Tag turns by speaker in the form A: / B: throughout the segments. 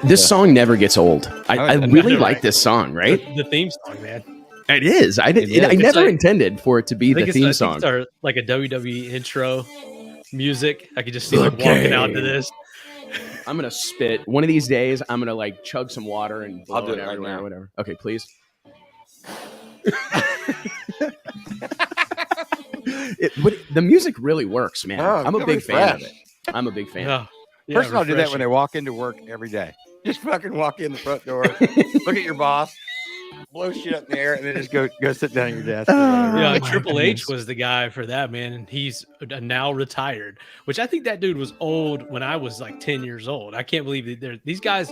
A: This song never gets old. I really like this song, right?
B: The theme song, man.
A: It is. I never intended for it to be the theme song.
B: It's like a WWE intro music. I could just see like walking out to this.
A: I'm gonna spit. One of these days, I'm gonna like chug some water and blow
C: I'll do it
A: everywhere
C: right now.
A: or whatever. Okay, please. The music really works, man. I'm a big fan of it. I'm a big fan.
C: Yeah, First of all, do that when they walk into work every day. Just fucking walk in the front door, look at your boss, blow shit up in the air, and then just go sit down at your desk.
B: Yeah, Triple H was the guy for that, man, and he's now retired. Which I think that dude was old when I was like 10 years old. I can't believe that these guys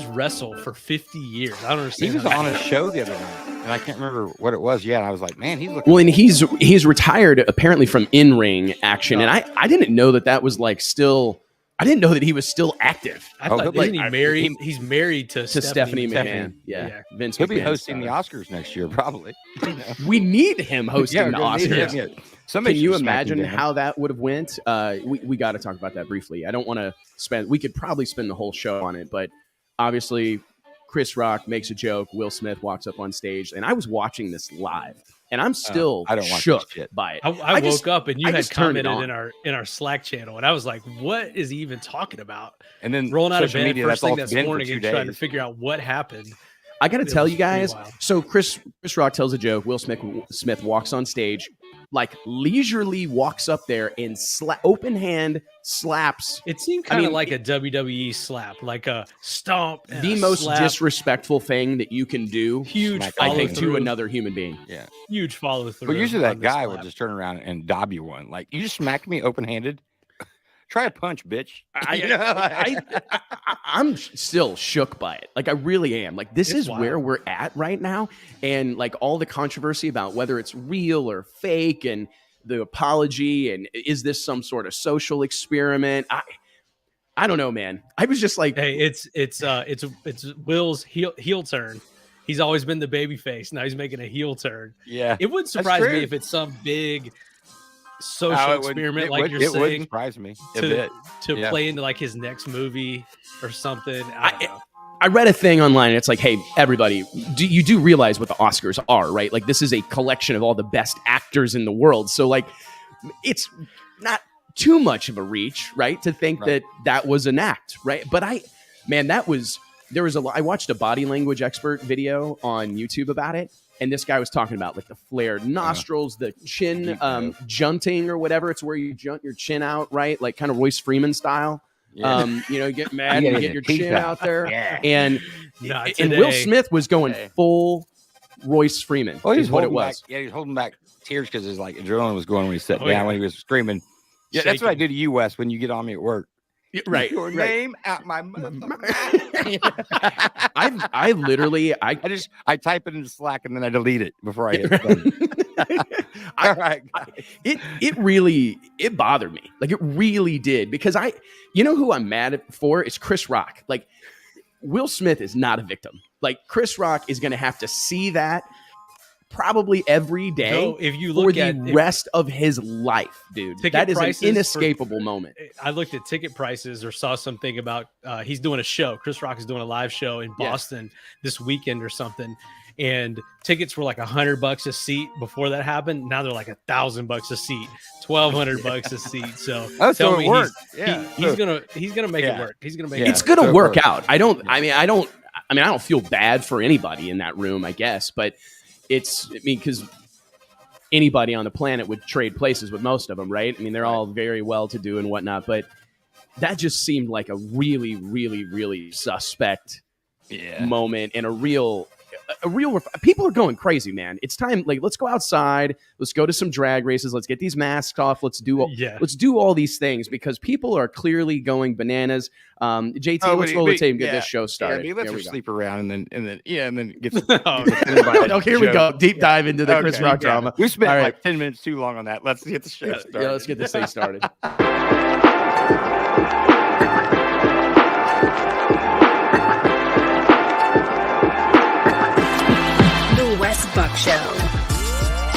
B: wrestle for 50 years. I don't understand.
C: He was on a show the other night, and I can't remember what it was yet. I was like, man, he's looking.
A: Well, and he's retired apparently from in-ring action, and I didn't know that was like still. I didn't know that he was still active.
B: I thought isn't he married? He's married to Stephanie McMahon.
A: Yeah. Vince
C: He'll be
A: McMahon's
C: hosting the Oscars next year, probably.
A: We need him hosting the Oscars.
C: Yeah.
A: Can you imagine how that would have went? We got to talk about that briefly. I don't want to spend. We could probably spend the whole show on it, but obviously, Chris Rock makes a joke. Will Smith walks up on stage, and I was watching this live. And I'm still shook by it.
B: I woke up and you had commented in our Slack channel, and I was like, "What is he even talking about?"
C: And then
B: rolling out of bed first thing this morning and trying to figure out what happened.
A: I got to tell you guys. So Chris Rock tells a joke. Will Smith walks on stage, like leisurely walks up there and open hand slaps.
B: It seemed kind of like a WWE slap, like a stomp.
A: The most disrespectful thing that you can do.
B: Huge,
A: I think, to another human being.
C: Yeah,
B: huge follow through.
C: But usually that guy will just turn around and dob you one. Like, you just smacked me open handed. Try a punch, bitch.
A: I'm still shook by it. Like, I really am. Like, this is wild. Where we're at right now. And like all the controversy about whether it's real or fake and the apology and is this some sort of social experiment? I don't know, man. I was just like,
B: hey, it's Will's heel turn. He's always been the baby face. Now he's making a heel turn.
C: Yeah.
B: It wouldn't surprise me if it's some big social experiment, like you're saying. It would
C: surprise me
B: to play into like his next movie or something.
A: I read a thing online, and it's like, hey, everybody, you do realize what the Oscars are, right? Like, this is a collection of all the best actors in the world. So, like, it's not too much of a reach, right, to think that was an act, right? But I watched a body language expert video on YouTube about it. And this guy was talking about like the flared nostrils, the chin junting or whatever. It's where you junt your chin out, right? Like kind of Royce Freeman style. Yeah. You get mad and get your chin out there. Yeah. And Will Smith was going full Royce Freeman.
C: Well, he's
A: what it was.
C: He's holding back tears because his like adrenaline was going when he sat down when he was screaming. Yeah, shaking. That's what I do to you, Wes, when you get on me at work.
A: Right.
C: Your name out my mouth.
A: I literally
C: I type it into Slack and then I delete it before I hit send. All right.
A: It bothered me. Like, it really did, because you know who I'm mad for? It's Chris Rock. Like, Will Smith is not a victim. Like, Chris Rock is going to have to see that probably every day
B: if you look
A: for the rest of his life, dude. That is an inescapable moment.
B: I looked at ticket prices or saw something about he's doing a show. Chris Rock is doing a live show in Boston this weekend or something. And tickets were like $100 a seat before that happened. Now they're like $1,000 a seat, $1,200 a seat. So
C: tell me
B: he's gonna make it work. He's gonna make
A: it's gonna work out. I don't feel bad for anybody in that room, I guess, but because anybody on the planet would trade places with most of them, right? I mean, they're all very well-to-do and whatnot, but that just seemed like a really, really, really suspect moment and a real people are going crazy, man. It's time. Like, let's go outside. Let's go to some drag races. Let's get these masks off. Let's do all these things, because people are clearly going bananas. JT, let's roll the tape and get this show started.
C: Yeah, let's sleep around and then get.
A: Here we go. Deep dive into the Chris Rock drama.
C: We spent like 10 minutes too long on that. Let's get the show started.
A: Yeah, let's get this thing started.
D: Wes Buck Show.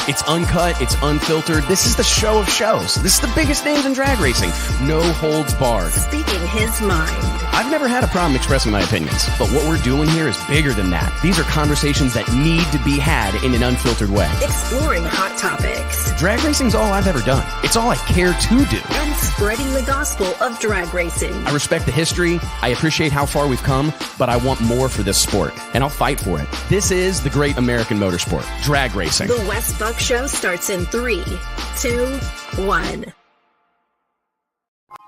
A: It's uncut, it's unfiltered. This is the show of shows. This is the biggest names in drag racing. No holds barred.
D: Speaking his mind.
A: I've never had a problem expressing my opinions, but what we're doing here is bigger than that. These are conversations that need to be had in an unfiltered way.
D: Exploring hot topics.
A: Drag racing's all I've ever done. It's all I care to do.
D: And spreading the gospel of drag racing.
A: I respect the history. I appreciate how far we've come, but I want more for this sport, and I'll fight for it. This is the great American motorsport, drag racing.
D: The Wes Buck Show starts in 3, 2, 1.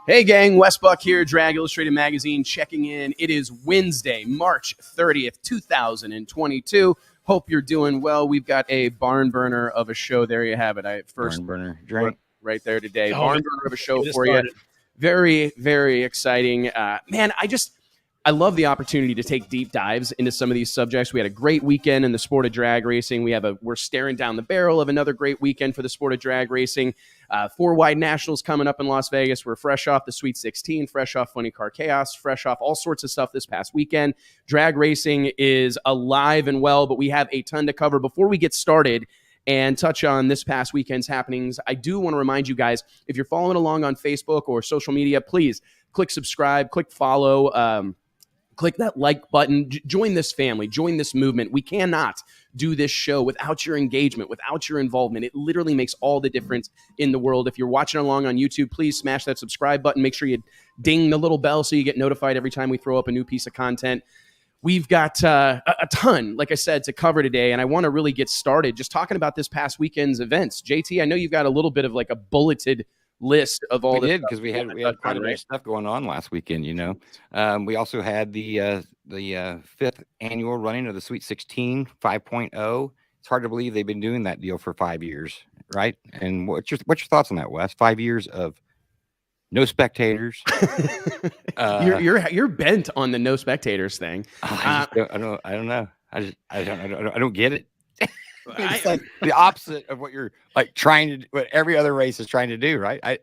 A: Hey gang, Wes Buck here, Drag Illustrated Magazine, checking in. It is Wednesday, March 30th, 2022. Hope you're doing well. We've got a barn burner of a show. There you have it.
C: Barn burner drink
A: right there today.
B: Oh,
A: barn burner of a show for you. Very, very exciting. Man, I love the opportunity to take deep dives into some of these subjects. We had a great weekend in the sport of drag racing. We're staring down the barrel of another great weekend for the sport of drag racing. Four-Wide Nationals coming up in Las Vegas. We're fresh off the Sweet 16, fresh off Funny Car Chaos, fresh off all sorts of stuff this past weekend. Drag racing is alive and well, but we have a ton to cover. Before we get started and touch on this past weekend's happenings, I do want to remind you guys, if you're following along on Facebook or social media, please click subscribe, click follow, click that like button. Join this family. Join this movement. We cannot do this show without your engagement, without your involvement. It literally makes all the difference in the world. If you're watching along on YouTube, please smash that subscribe button. Make sure you ding the little bell so you get notified every time we throw up a new piece of content. We've got a ton, like I said, to cover today, and I want to really get started just talking about this past weekend's events. JT, I know you've got a little bit of like a bulleted list of all
C: we did because we had quite a bit of stuff going on last weekend. We also had the 5th annual running of the Sweet 16 5.0. It's hard to believe they've been doing that deal for 5 years, right? And what's your thoughts on that, Wes? 5 years of no spectators.
A: You're bent on the no spectators thing.
C: I don't know. I don't get it. It's like the opposite of what you're like trying to, what every other race is trying to do, right? I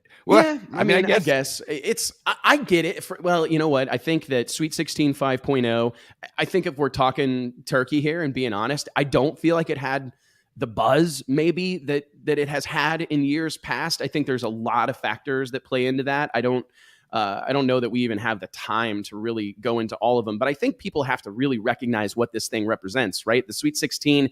C: guess
A: it's, I get it. Well, you know what? I think that Sweet 16 5.0, I think if we're talking turkey here and being honest, I don't feel like it had the buzz maybe that it has had in years past. I think there's a lot of factors that play into that. I don't know that we even have the time to really go into all of them, but I think people have to really recognize what this thing represents, right? The Sweet 16,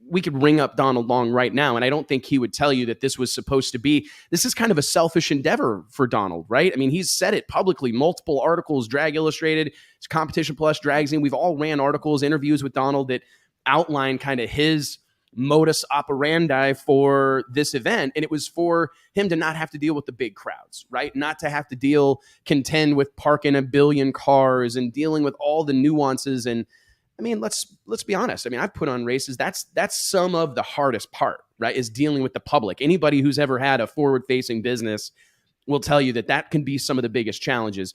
A: we could ring up Donald Long right now, and I don't think he would tell you that this was supposed to be. This is kind of a selfish endeavor for Donald, right? I mean, he's said it publicly, multiple articles, Drag Illustrated, Competition Plus, Dragzine. We've all ran articles, interviews with Donald that outline kind of his modus operandi for this event, and it was for him to not have to deal with the big crowds, right? Not to have to contend with parking 1 billion cars and dealing with all the nuances. And I mean, let's be honest. I mean, I've put on races. That's some of the hardest part, right? Is dealing with the public. Anybody who's ever had a forward-facing business will tell you that can be some of the biggest challenges.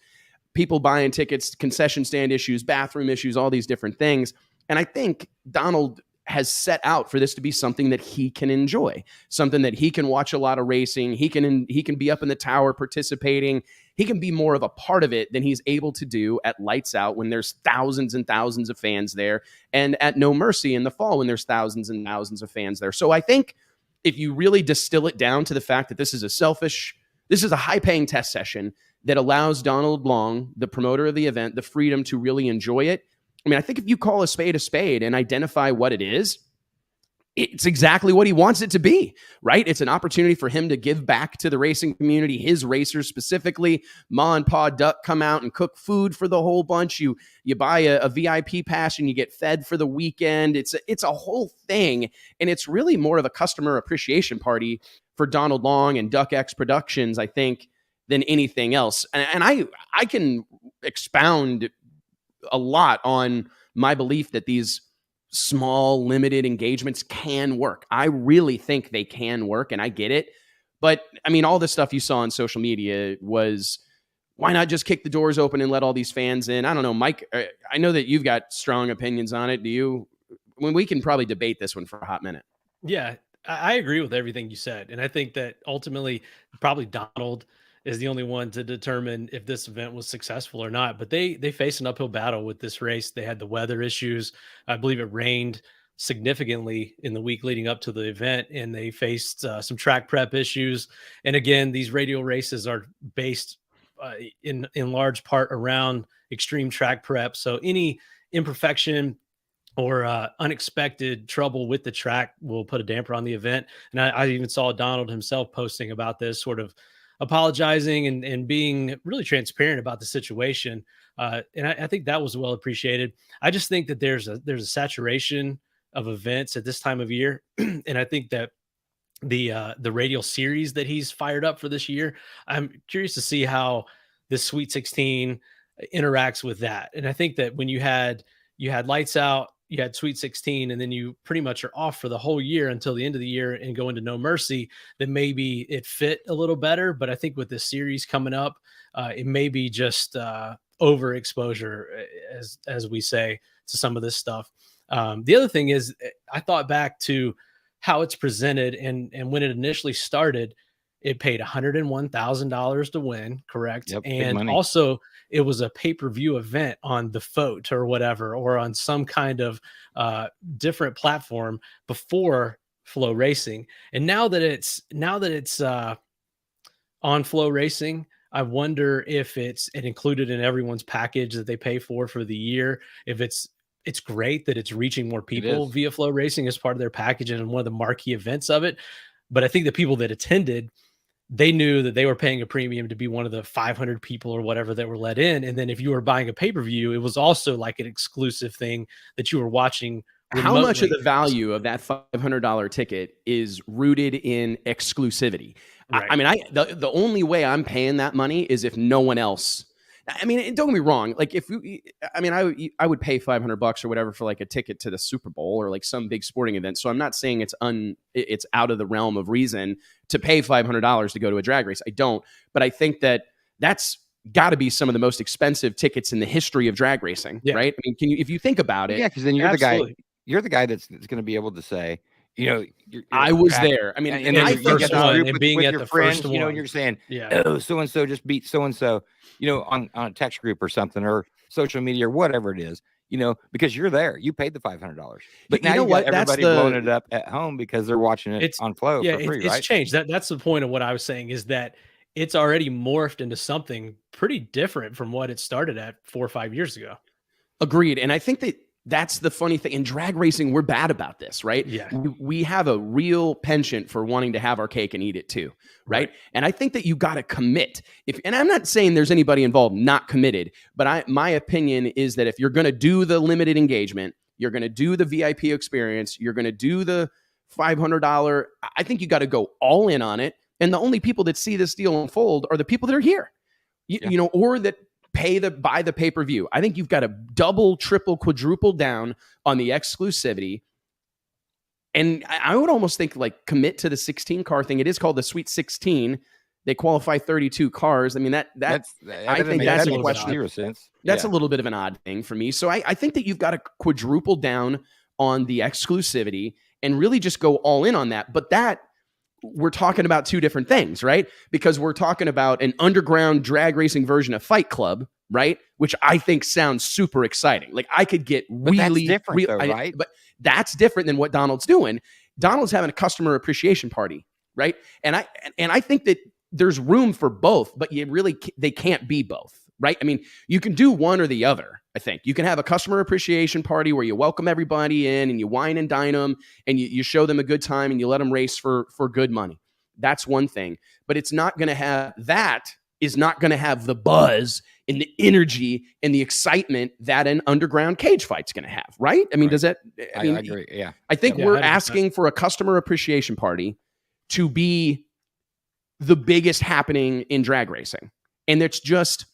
A: People buying tickets, concession stand issues, bathroom issues, all these different things. And I think Donald has set out for this to be something that he can enjoy, something that he can watch a lot of racing. He can be up in the tower participating. He can be more of a part of it than he's able to do at Lights Out when there's thousands and thousands of fans there, and at No Mercy in the fall when there's thousands and thousands of fans there. So I think if you really distill it down to the fact that this is a high-paying test session that allows Donald Long, the promoter of the event, the freedom to really enjoy it. I mean, I think if you call a spade and identify what it is, it's exactly what he wants it to be, right? It's an opportunity for him to give back to the racing community, his racers specifically. Ma and Pa Duck come out and cook food for the whole bunch. You buy a VIP pass and you get fed for the weekend. It's a whole thing, and it's really more of a customer appreciation party for Donald Long and Duck X Productions, I think, than anything else. And I can expound a lot on my belief that these small, limited engagements can work. I really think they can work, and I get it. But, I mean, all the stuff you saw on social media was, why not just kick the doors open and let all these fans in? I don't know, Mike, I know that you've got strong opinions on it. Do you? When we can probably debate this one for a hot minute.
B: Yeah, I agree with everything you said. And I think that ultimately, probably Donald is the only one to determine if this event was successful or not. But they face an uphill battle with this race. They had the weather issues. I believe it rained significantly in the week leading up to the event, and they faced some track prep issues. And again, these radial races are based in large part around extreme track prep. So any imperfection or unexpected trouble with the track will put a damper on the event. And I even saw Donald himself posting about this, sort of apologizing and being really transparent about the situation. And I think that was well appreciated. I just think that there's a saturation of events at this time of year. And I think that the radial series that he's fired up for this year, I'm curious to see how this Sweet 16 interacts with that. And I think that when you had lights out, you had Sweet 16, and then you pretty much are off for the whole year until the end of the year and go into No Mercy, then maybe it fit a little better. But I think with this series coming up, it may be just overexposure, as we say, to some of this stuff. The other thing is, I thought back to how it's presented, and when it initially started, it paid $101,000 to win, correct?
C: Yep,
B: and also it was a pay-per-view event on the FOTE or whatever, or on some kind of different platform before Flow Racing. And now that it's on Flow Racing, I wonder if it's included in everyone's package that they pay for the year. If it's great that it's reaching more people via Flow Racing as part of their package and one of the marquee events of it. But I think the people that attended, they knew that they were paying a premium to be one of the 500 people or whatever that were let in. And then if you were buying a pay-per-view, it was also like an exclusive thing that you were watching remotely.
A: How much of the value of that $500 ticket is rooted in exclusivity? Right. I mean, the only way I'm paying that money is if no one else. I mean, don't get me wrong. Like I would pay $500 or whatever for like a ticket to the Super Bowl or like some big sporting event. So I'm not saying it's out of the realm of reason to pay $500 to go to a drag race. I don't, but I think that's got to be some of the most expensive tickets in the history of drag racing, right? I mean, if you think about it,
C: because then you're the guy that's going to be able to say, you know,
A: I was there. I mean,
B: and I first one and being at the first one,
C: you know, and you're saying, oh, so and so just beat so and so, you know, on a text group or something or social media or whatever it is, you know, because you're there, you paid the $500. But now you know what? Everybody blowing it up at home because they're watching it on Flow for free,
B: it's changed. That's the point of what I was saying, is that it's already morphed into something pretty different from what it started at 4 or 5 years ago.
A: Agreed. And I think that's the funny thing. In drag racing, we're bad about this, right?
B: Yeah.
A: We have a real penchant for wanting to have our cake and eat it too, right? And I think that you got to commit. And I'm not saying there's anybody involved not committed, but my opinion is that if you're going to do the limited engagement, you're going to do the VIP experience, you're going to do the $500, I think you got to go all in on it. And the only people that see this deal unfold are the people that are here, you know, or that buy the pay-per-view. I think you've got to double, triple, quadruple down on the exclusivity. And I would almost think like commit to the 16 car thing. It is called the Sweet 16. They qualify 32 cars. I mean, I think that's a question. That's a little bit of an odd thing for me. So I think that you've got to quadruple down on the exclusivity and really just go all in on that. But we're talking about two different things, right? Because we're talking about an underground drag racing version of Fight Club, right? Which I think sounds super exciting. Like I could get really
C: different, right?
A: But that's different than what Donald's doing. Donald's having a customer appreciation party, right? And I think that there's room for both, but they can't be both, right? I mean, you can do one or the other. I think you can have a customer appreciation party where you welcome everybody in and you wine and dine them and you show them a good time and you let them race for good money. That's one thing, but it's not going to have the buzz and the energy and the excitement that an underground cage fight's going to have. Right. I mean, I
C: agree. Yeah.
A: I think we're asking for a customer appreciation party to be the biggest happening in drag racing. And it's just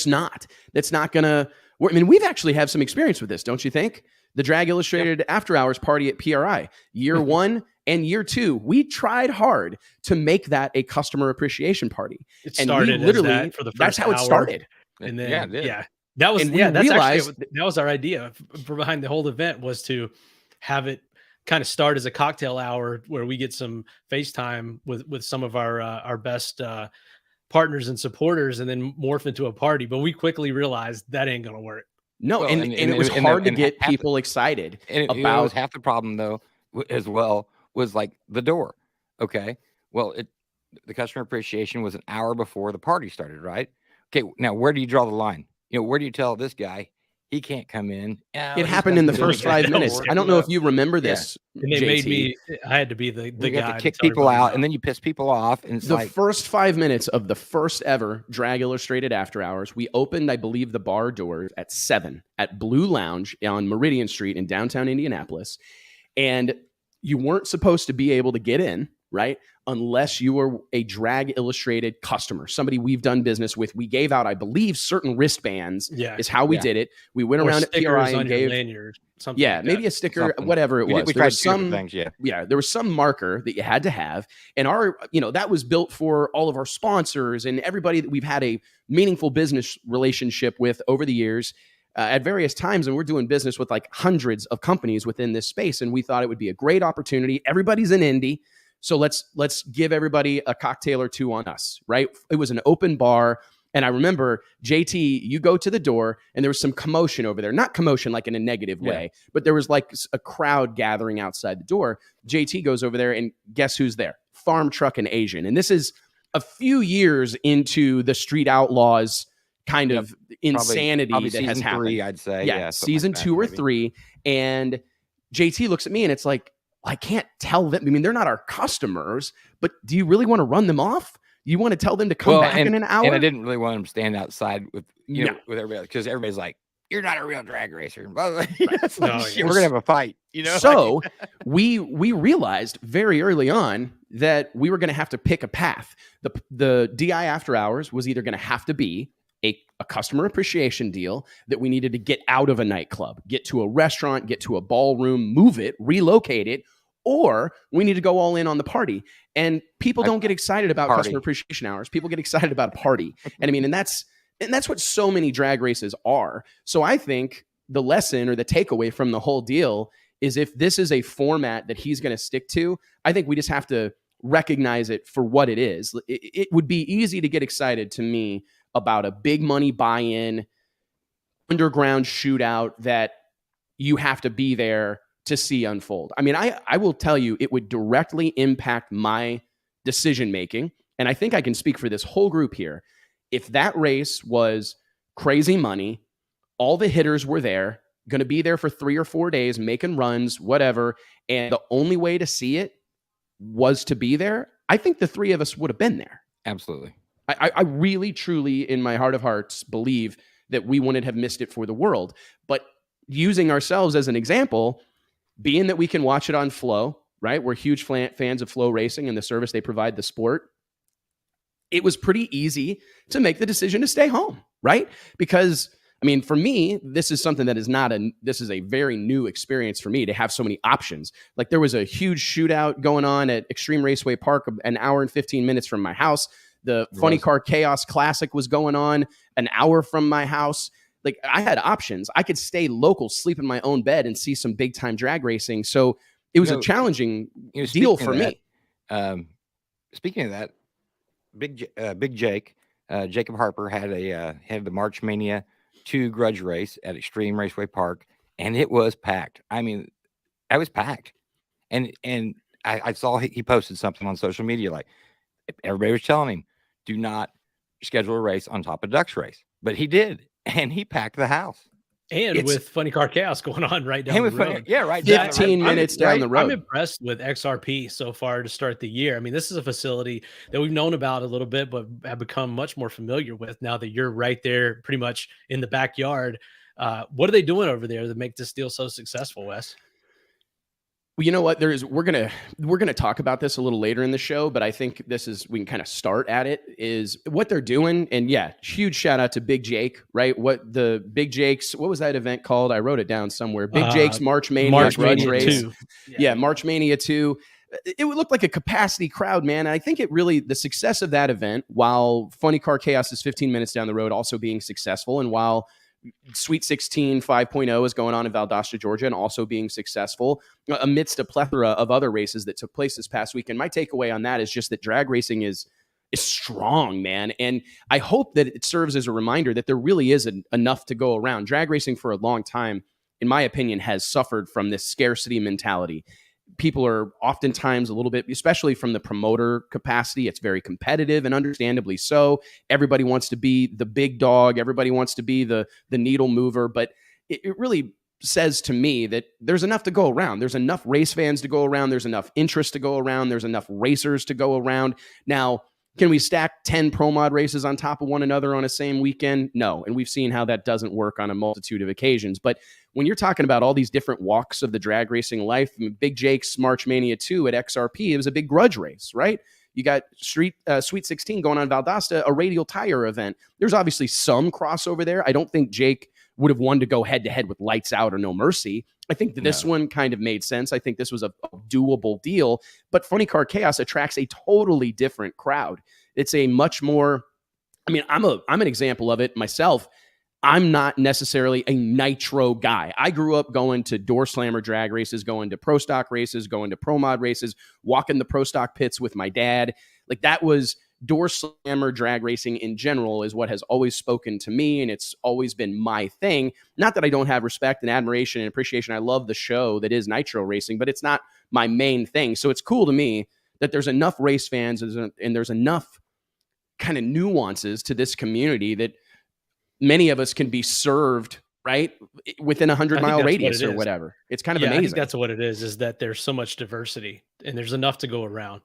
A: not. That's not going to work. I mean, we've actually had some experience with this, don't you think? The Drag Illustrated After Hours party at PRI, year 1 and year 2, we tried hard to make that a customer appreciation party.
B: It started literally as that for the first
A: that's how
B: hour,
A: it started.
B: And then, that was our idea for behind the whole event, was to have it kind of start as a cocktail hour where we get some FaceTime with some of our best partners and supporters, and then morph into a party. But we quickly realized that ain't gonna work.
A: No,
C: Well,
A: and it was hard to get people excited
C: about. You know, half the problem though, as well, was like the door. Okay, well, the customer appreciation was an hour before the party started, right? Okay, now where do you draw the line? You know, where do you tell this guy he can't come in?
A: It happened in the first 5 minutes. I don't know if you remember this.
B: And they made me. I had to be the
C: you
B: guy
C: have to kick people out, and then you piss people off. And it's
A: the first 5 minutes of the first ever Drag Illustrated After Hours, we opened, I believe, the bar doors at 7 at Blue Lounge on Meridian Street in downtown Indianapolis, and you weren't supposed to be able to get in, right? Unless you were a Drag Illustrated customer, somebody we've done business with. We gave out, I believe, certain wristbands is how we did it. We went around at PRI and gave lanyard, something like maybe a sticker, whatever it was.
C: We tried some things,
A: there was some marker that you had to have. And that was built for all of our sponsors and everybody that we've had a meaningful business relationship with over the years at various times. And we're doing business with like hundreds of companies within this space. And we thought it would be a great opportunity. Everybody's in Indy. So let's give everybody a cocktail or two on us, right? It was an open bar. And I remember, JT, you go to the door and there was some commotion over there. Not commotion like in a negative way, but there was like a crowd gathering outside the door. JT goes over there and guess who's there? Farm Truck and Asian. And this is a few years into the Street Outlaws kind of insanity
C: probably
A: that has happened.
C: 3, I'd say.
A: Yeah, season like 2 or 3. And JT looks at me and it's like, I can't tell them. I mean, they're not our customers, but do you really want to run them off? You want to tell them to come back in an hour?
C: And I didn't really want them to stand outside with with everybody, because everybody's like, "You're not a real drag racer." We're gonna have a fight,
A: So we realized very early on that we were going to have to pick a path. The DI After Hours was either going to have to be a customer appreciation deal that we needed to get out of a nightclub, get to a restaurant, get to a ballroom, move it, relocate it, or we need to go all in on the party. And people don't get excited about customer appreciation hours. People get excited about a party. And I mean, and that's what so many drag races are. So I think the lesson or the takeaway from the whole deal is, if this is a format that he's going to stick to, I think we just have to recognize it for what it is. It would be easy to get excited, to me, about a big money buy-in underground shootout that you have to be there to see unfold. I mean, I will tell you, it would directly impact my decision-making. And I think I can speak for this whole group here. If that race was crazy money, all the hitters were there, going to be there for 3 or 4 days, making runs, whatever, and the only way to see it was to be there, I think the 3 of us would have been there.
C: Absolutely.
A: I really, truly, in my heart of hearts, believe that we wouldn't have missed it for the world. But using ourselves as an example, being that we can watch it on Flow, right? We're huge fans of Flow Racing and the service they provide the sport. It was pretty easy to make the decision to stay home, right? Because, I mean, for me, this is something that this is a very new experience for me, to have so many options. Like, there was a huge shootout going on at Extreme Raceway Park, an hour and 15 minutes from my house. The Funny Car Chaos Classic was going on an hour from my house. Like, I had options. I could stay local, sleep in my own bed, and see some big time drag racing. So it was a challenging deal for me.
C: Speaking of that, Big Jake, Jacob Harper had the March Mania 2 grudge race at Extreme Raceway Park, and it was packed. I mean, I was packed, and I saw he posted something on social media, like, everybody was telling him, do not schedule a race on top of Duck's race, but he did, and he packed the house.
B: And with Funny Car Chaos going on right down the road.
A: 15 minutes down the road.
B: I'm impressed with XRP so far to start the year. I mean, this is a facility that we've known about a little bit, but have become much more familiar with now that you're right there pretty much in the backyard. What are they doing over there that make this deal so successful, Wes?
A: Well, you know what? We're gonna talk about this a little later in the show, but I think we can kind of start at it, is what they're doing. And yeah, huge shout out to Big Jake, right? What was that event called? I wrote it down somewhere. Big Jake's March Mania grudge race.
B: 2.
A: Yeah, March Mania 2. It would look like a capacity crowd, man. And I think the success of that event, while Funny Car Chaos is 15 minutes down the road also being successful, and while Sweet 16 5.0 is going on in Valdosta, Georgia, and also being successful amidst a plethora of other races that took place this past weekend. My takeaway on that is just that drag racing is is strong, man. And I hope that it serves as a reminder that there really is enough to go around. Drag racing for a long time, in my opinion, has suffered from this scarcity mentality. People are oftentimes a little bit, especially from the promoter capacity, it's very competitive, and understandably so. Everybody wants to be the big dog. Everybody wants to be the needle mover. But it really says to me that there's enough to go around. There's enough race fans to go around. There's enough interest to go around. There's enough racers to go around. Now, can we stack 10 pro mod races on top of one another on a same weekend? No. And we've seen how that doesn't work on a multitude of occasions. But when you're talking about all these different walks of the drag racing life, I mean, Big Jake's March Mania 2 at XRP, it was a big grudge race, right? You got Sweet 16 going on Valdosta, a radial tire event. There's obviously some crossover there. I don't think Jake would have won to go head-to-head with Lights Out or No Mercy. I think that this one kind of made sense. I think this was a doable deal. But Funny Car Chaos attracts a totally different crowd. It's a much more, I mean, I'm an example of it myself. I'm not necessarily a nitro guy. I grew up going to door slammer drag races, going to pro stock races, going to pro mod races, walking the pro stock pits with my dad. Like, that was door slammer drag racing in general is what has always spoken to me, and it's always been my thing. Not that I don't have respect and admiration and appreciation. I love the show that is nitro racing, but it's not my main thing. So it's cool to me that there's enough race fans and there's enough kind of nuances to this community that many of us can be served right within a 100-mile radius or whatever. It's kind of amazing.
B: I think that's what it is that there's so much diversity and there's enough to go around.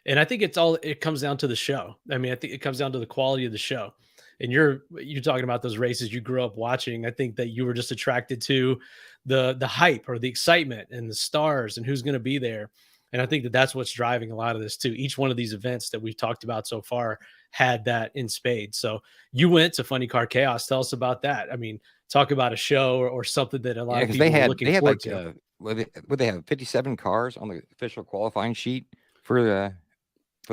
B: And I think it comes down to the show. I mean, I think it comes down to the quality of the show. And you're talking about those races you grew up watching. I think that you were just attracted to the hype or the excitement and the stars and who's going to be there. And I think that that's what's driving a lot of this too. Each one of these events that we've talked about so far had that in spades. So you went to Funny Car Chaos. Tell us about that. I mean, talk about a show or something that a lot of people were looking forward to.
C: Would they have 57 cars on the official qualifying sheet for the?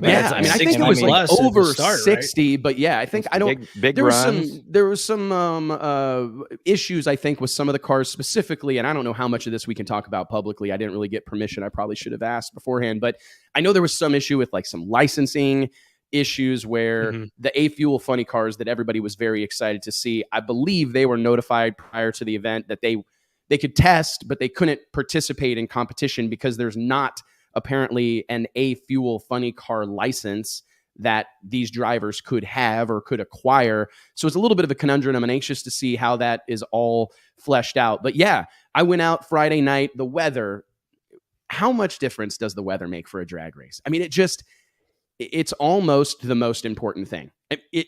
A: Yeah, I mean, I think it was like over 60, right? But yeah, I think there was some issues, I think, with some of the cars specifically, and I don't know how much of this we can talk about publicly. I didn't really get permission. I probably should have asked beforehand, but I know there was some issue with like some licensing issues where the A-Fuel funny cars that everybody was very excited to see, I believe they were notified prior to the event that they could test, but they couldn't participate in competition because there's not apparently an A-Fuel funny car license that these drivers could have or could acquire. So it's a little bit of a conundrum. I'm anxious to see how that is all fleshed out. But yeah, I went out Friday night. The weather, how much difference does the weather make for a drag race? I mean, it's almost the most important thing. It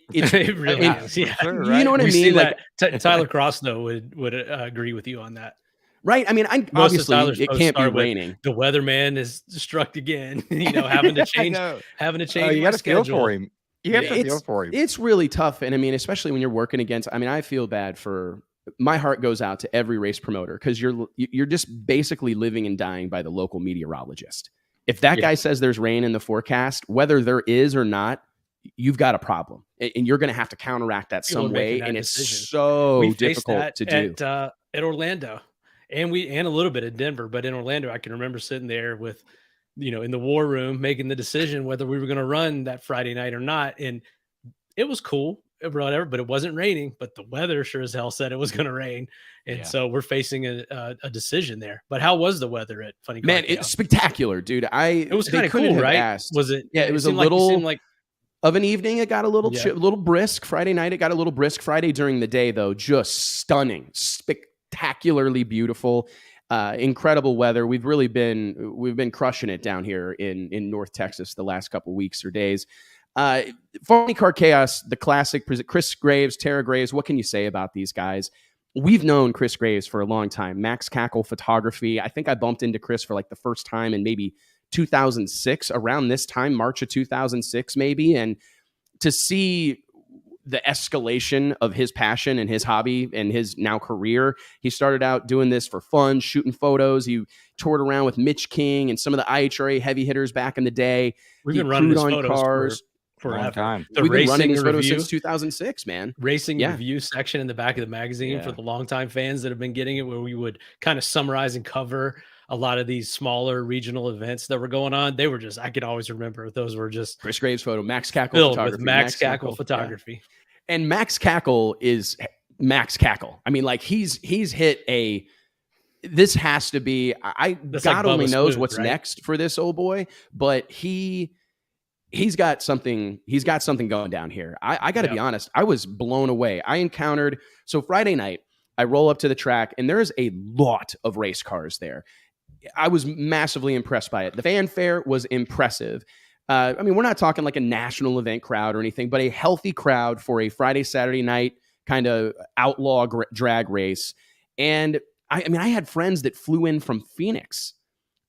A: really is. Yeah. Sure, right? You know what I mean?
B: Like Tyler Cross, though, would agree with you on that.
A: Right. I mean, obviously it can't be raining.
B: The weatherman is struck again, having to change.
C: You got to feel for him. You have to feel for him.
A: It's really tough. And I mean, especially when you're working against, I mean, I feel bad for, my heart goes out to every race promoter because you're just basically living and dying by the local meteorologist. If that guy says there's rain in the forecast, whether there is or not, you've got a problem, and you're going to have to counteract that some way. And it's so difficult to do
B: at Orlando. And a little bit at Denver, but in Orlando, I can remember sitting there with, in the war room, making the decision whether we were going to run that Friday night or not. And it was cool, whatever, but it wasn't raining, but the weather sure as hell said it was going to rain. And so we're facing a decision there. But how was the weather at Funny Car
A: Man,
B: Chaos?
A: It's spectacular, dude. It was kind of cool,
B: right?
A: Asked.
B: Was it?
A: Yeah, it was a little of an evening. It got a little little brisk. Friday night, it got a little brisk. Friday during the day, though, just stunning, spectacularly beautiful, incredible weather. We've been crushing it down here in North Texas the last couple weeks or days. Funny Car Chaos, the classic. Chris Graves, Tara Graves. What can you say about these guys? We've known Chris Graves for a long time. Max Cackle Photography. I think I bumped into Chris for like the first time in maybe 2006, around this time, March of 2006, maybe. And to see the escalation of his passion and his hobby and his now career. He started out doing this for fun, shooting photos. He toured around with Mitch King and some of the IHRA heavy hitters back in the day.
B: We've been running his photos for a long time.
A: We've been running his photos since 2006, man.
B: Racing review section in the back of the magazine for the longtime fans that have been getting it, where we would kind of summarize and cover a lot of these smaller regional events that were going on, they were just, I can always remember those were just
A: Chris Graves photo, Max Cackle
B: filled
A: photography.
B: with Max Cackle photography.
A: Yeah. And Max Cackle is Max Cackle. I mean, like he's hit this has to be, God
B: like
A: only
B: Bubba
A: knows
B: Smooth,
A: what's
B: right?
A: next for this old boy, but he's got something going down here. I got to be honest. I was blown away. So Friday night, I roll up to the track and there's a lot of race cars there. I was massively impressed by it. The fanfare was impressive. I mean, we're not talking like a national event crowd or anything, but a healthy crowd for a Friday, Saturday night kind of outlaw drag race. And I mean, I had friends that flew in from Phoenix.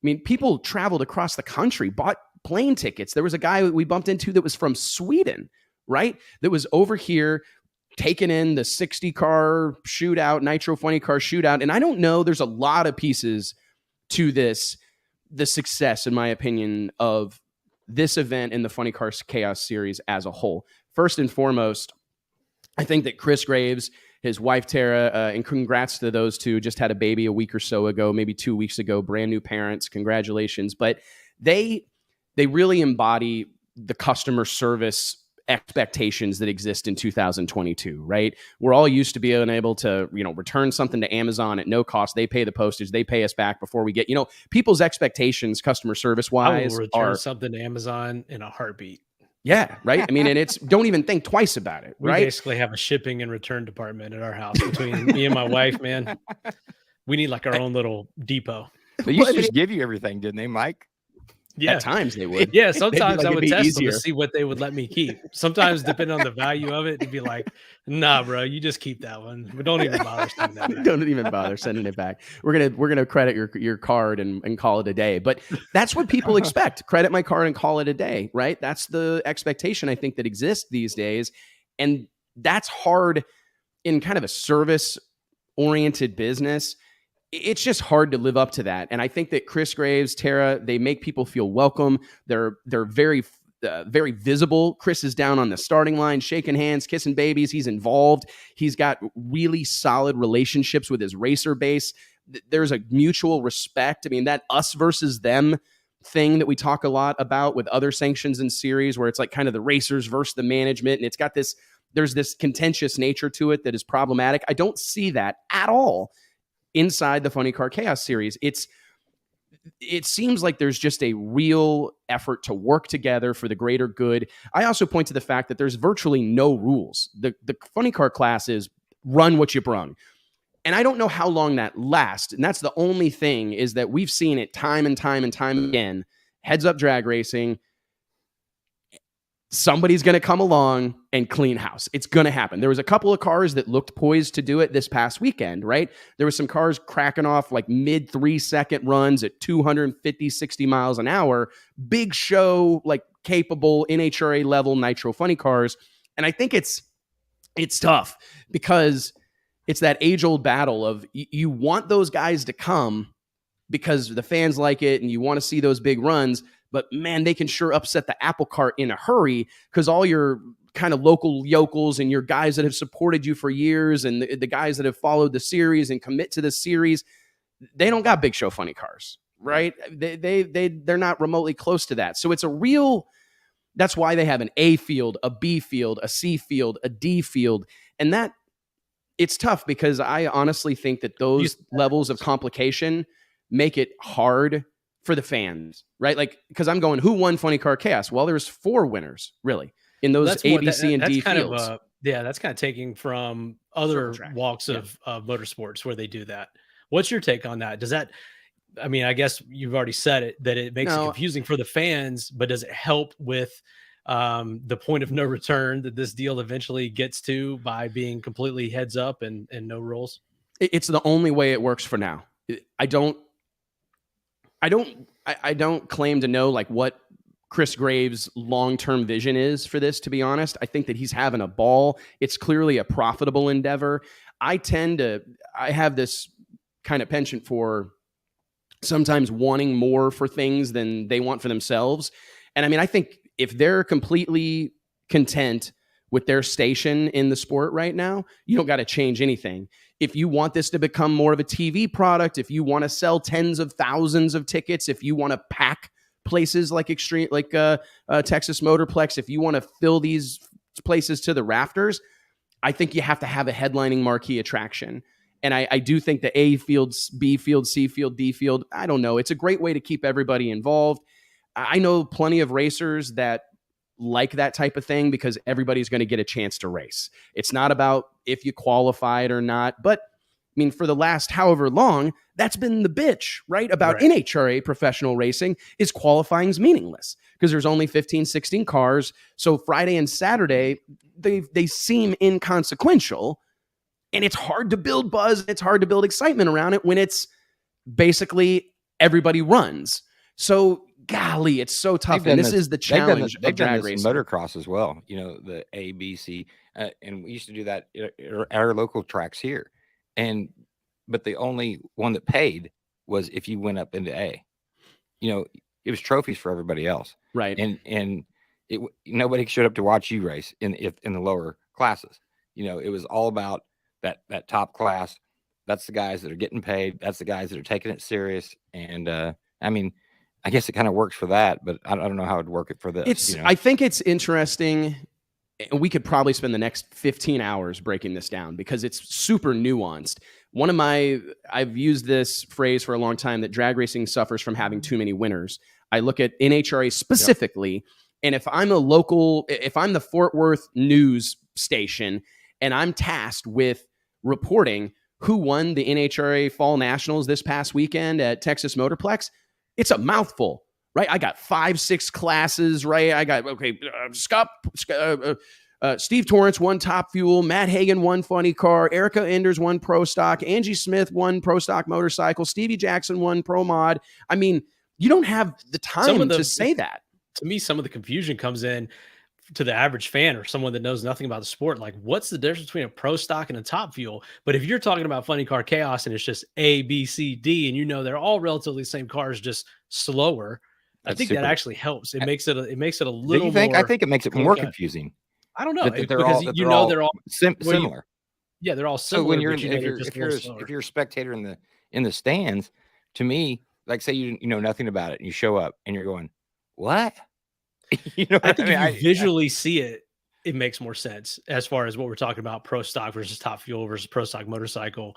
A: I mean, people traveled across the country, bought plane tickets. There was a guy we bumped into that was from Sweden, right? That was over here taking in the 60-car shootout, Nitro Funny Car shootout. And I don't know, there's a lot of pieces to this, the success, in my opinion, of this event in the Funny Cars Chaos series as a whole. First and foremost, I think that Chris Graves, his wife, Tara, and congrats to those two, just had a baby a week or so ago, maybe 2 weeks ago, brand new parents. Congratulations. But they really embody the customer service expectations that exist in 2022, right? We're all used to being able to, return something to Amazon at no cost. They pay the postage, they pay us back before we get, people's expectations, customer service wise,
B: I will return something to Amazon in a heartbeat.
A: Yeah, right. I mean, and don't even think twice about it, right?
B: We basically have a shipping and return department at our house between me and my wife, man. We need like our own little depot.
C: They used to just give you everything, didn't they, Mike?
B: Yeah.
A: At times they would.
B: Yeah, sometimes I would test them
A: easier
B: to see what they would let me keep. Sometimes, depending on the value of it, it'd be like, nah, bro, you just keep that one. But don't even bother sending that back.
A: Don't even bother sending it back. We're gonna credit your card and call it a day. But that's what people expect. Credit my card and call it a day, right? That's the expectation I think that exists these days. And that's hard in kind of a service-oriented business. It's just hard to live up to that. And I think that Chris Graves, Tara, they make people feel welcome. They're very, very visible. Chris is down on the starting line, shaking hands, kissing babies. He's involved. He's got really solid relationships with his racer base. There's a mutual respect. I mean, that us versus them thing that we talk a lot about with other sanctions and series, where it's like kind of the racers versus the management. And it's got there's this contentious nature to it that is problematic. I don't see that at all inside the Funny Car Chaos series. It seems like there's just a real effort to work together for the greater good. I also point to the fact that there's virtually no rules. The Funny Car class is run what you brung. And I don't know how long that lasts. And that's the only thing, is that we've seen it time and time and time again. Heads up drag racing. Somebody's going to come along and clean house. It's going to happen. There was a couple of cars that looked poised to do it this past weekend, right? There was some cars cracking off like mid 3-second runs at 250, 60 miles an hour. Big show, like capable NHRA level Nitro Funny Cars. And I think it's tough because it's that age old battle of you want those guys to come because the fans like it and you want to see those big runs. But man, they can sure upset the apple cart in a hurry because all your kind of local yokels and your guys that have supported you for years and the guys that have followed the series and commit to the series, they don't got big show funny cars, right? They're not remotely close to that. So it's that's why they have an A field, a B field, a C field, a D field. And that it's tough because I honestly think that those levels of complication make it hard for the fans, right? Like, because I'm going, who won Funny Car Chaos? Well, there's 4 winners, really, in those A, B, C, and D fields.
B: That's kind of taking from other walks of motorsports where they do that. What's your take on that? Does that, I mean, I guess you've already said it, that it makes it confusing for the fans, but does it help with the point of no return that this deal eventually gets to by being completely heads up and no rules?
A: It's the only way it works for now. I don't claim to know like what Chris Graves' long-term vision is for this, to be honest. I think that he's having a ball. It's clearly a profitable endeavor. I have this kind of penchant for sometimes wanting more for things than they want for themselves. And I mean, I think if they're completely content with their station in the sport right now, you don't got to change anything. if you want this to become more of a TV product, if you want to sell tens of thousands of tickets, if you want to pack places like Texas Motorplex, if you want to fill these places to the rafters, I think you have to have a headlining marquee attraction. And I do think the A field, B field, C field, D field, I don't know. It's a great way to keep everybody involved. I know plenty of racers that like that type of thing because everybody's going to get a chance to race. It's not about if you qualified or not. But I mean, for the last however long, that's been the bitch, right? About NHRA professional racing is qualifying is meaningless because there's only 15, 16 cars. So Friday and Saturday, they seem inconsequential, and it's hard to build buzz. It's hard to build excitement around it when it's basically everybody runs. So golly, it's so tough. And this is the challenge of drag racing.
C: Motocross as well. You know, the A, B, C. And we used to do that at our local tracks here. But the only one that paid was if you went up into A. You know, it was trophies for everybody else.
A: Right.
C: And nobody showed up to watch you race in the lower classes. You know, it was all about that top class. That's the guys that are getting paid. That's the guys that are taking it serious. And I mean, I guess it kind of works for that, but I don't know how it'd work for this.
A: I think it's interesting, and we could probably spend the next 15 hours breaking this down because it's super nuanced. I've used this phrase for a long time that drag racing suffers from having too many winners. I look at NHRA specifically, and if I'm the Fort Worth news station and I'm tasked with reporting who won the NHRA Fall Nationals this past weekend at Texas Motorplex, it's a mouthful, right? I got 5-6 classes, right? I got, Steve Torrance won Top Fuel, Matt Hagan won Funny Car, Erica Enders won Pro Stock, Angie Smith won Pro Stock Motorcycle, Stevie Jackson won Pro Mod. I mean, you don't have the time to say that.
B: To me, some of the confusion comes in to the average fan or someone that knows nothing about the sport. Like, what's the difference between a Pro Stock and a Top Fuel? But if you're talking about Funny Car Chaos and it's just A, B, C, D, and you know they're all relatively the same cars, just slower, I think that actually helps. It makes it a little.
C: Do you think? I think it makes it more confusing.
B: I don't know
C: because they're all similar.
B: Yeah, they're all similar.
C: So when if you're a spectator in the stands, to me, like say you know nothing about it and you show up and you're going, what?
B: You know, I think if you visually see it, it makes more sense as far as what we're talking about: Pro Stock versus Top Fuel versus Pro Stock Motorcycle.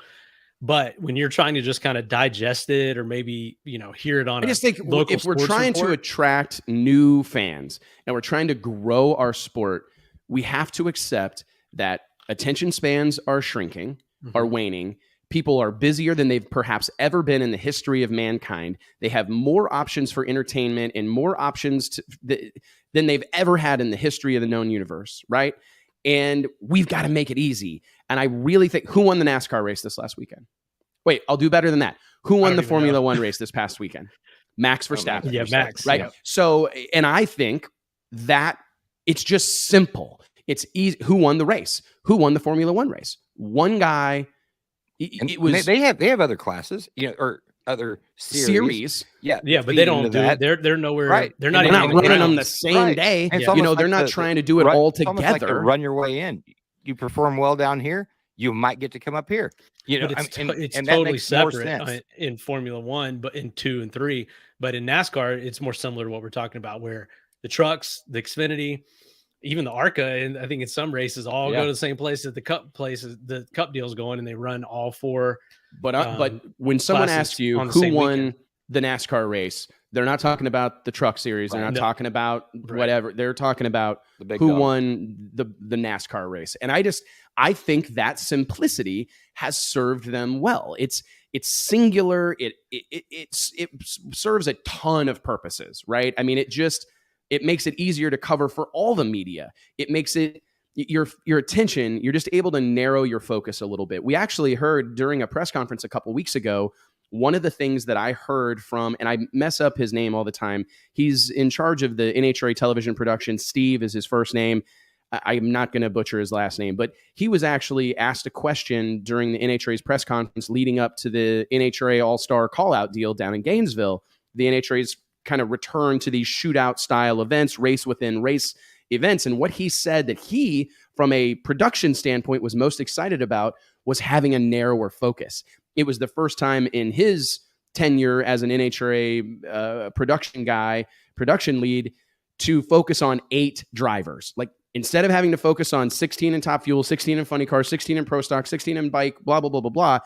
B: But when you're trying to just kind of digest it or maybe, hear it on
A: I just think if we're trying to attract new fans and we're trying to grow our sport, we have to accept that attention spans are shrinking, are waning. People are busier than they've perhaps ever been in the history of mankind. They have more options for entertainment and more options than they've ever had in the history of the known universe, right? And we've got to make it easy. And I really think, who won the NASCAR race this last weekend? Wait, I'll do better than that. Who won the Formula One race this past weekend? Max Verstappen.
B: Yeah, Max.
A: Right. Yeah. So, and I think that it's just simple. It's easy. Who won the race? Who won the Formula One race? One guy. It was.
C: They have other classes, or other series.
B: Yeah, but they don't do it. They're nowhere.
C: Right.
B: They're not
A: even running them the same day.
C: Yeah.
A: They're not trying to do it all together.
C: Like to run your way in. You perform well down here, you might get to come up here.
B: But it's totally separate in Formula One, but in 2 and 3. But in NASCAR, it's more similar to what we're talking about, where the trucks, the Xfinity, even the ARCA, and I think in some races all go to the same place that the Cup deal's going, and they run all 4.
A: But when someone asks you who won the NASCAR race, they're not talking about the truck series. They're not talking about whatever. They're talking about who won the NASCAR race. And I think that simplicity has served them well. It's singular. It serves a ton of purposes, right? I mean, it makes it easier to cover for all the media. It makes it your attention. You're just able to narrow your focus a little bit. We actually heard during a press conference a couple weeks ago, one of the things that I heard from, and I mess up his name all the time. He's in charge of the NHRA television production. Steve is his first name. I'm not going to butcher his last name, but he was actually asked a question during the NHRA's press conference leading up to the NHRA All-Star call-out deal down in Gainesville. The NHRA's kind of return to these shootout style events, race within race events. And what he said that he, from a production standpoint, was most excited about was having a narrower focus. It was the first time in his tenure as an NHRA production lead, to focus on 8 drivers. Like, instead of having to focus on 16 in Top Fuel, 16 in Funny Cars, 16 in Pro Stock, 16 in Bike, blah, blah, blah, blah, blah,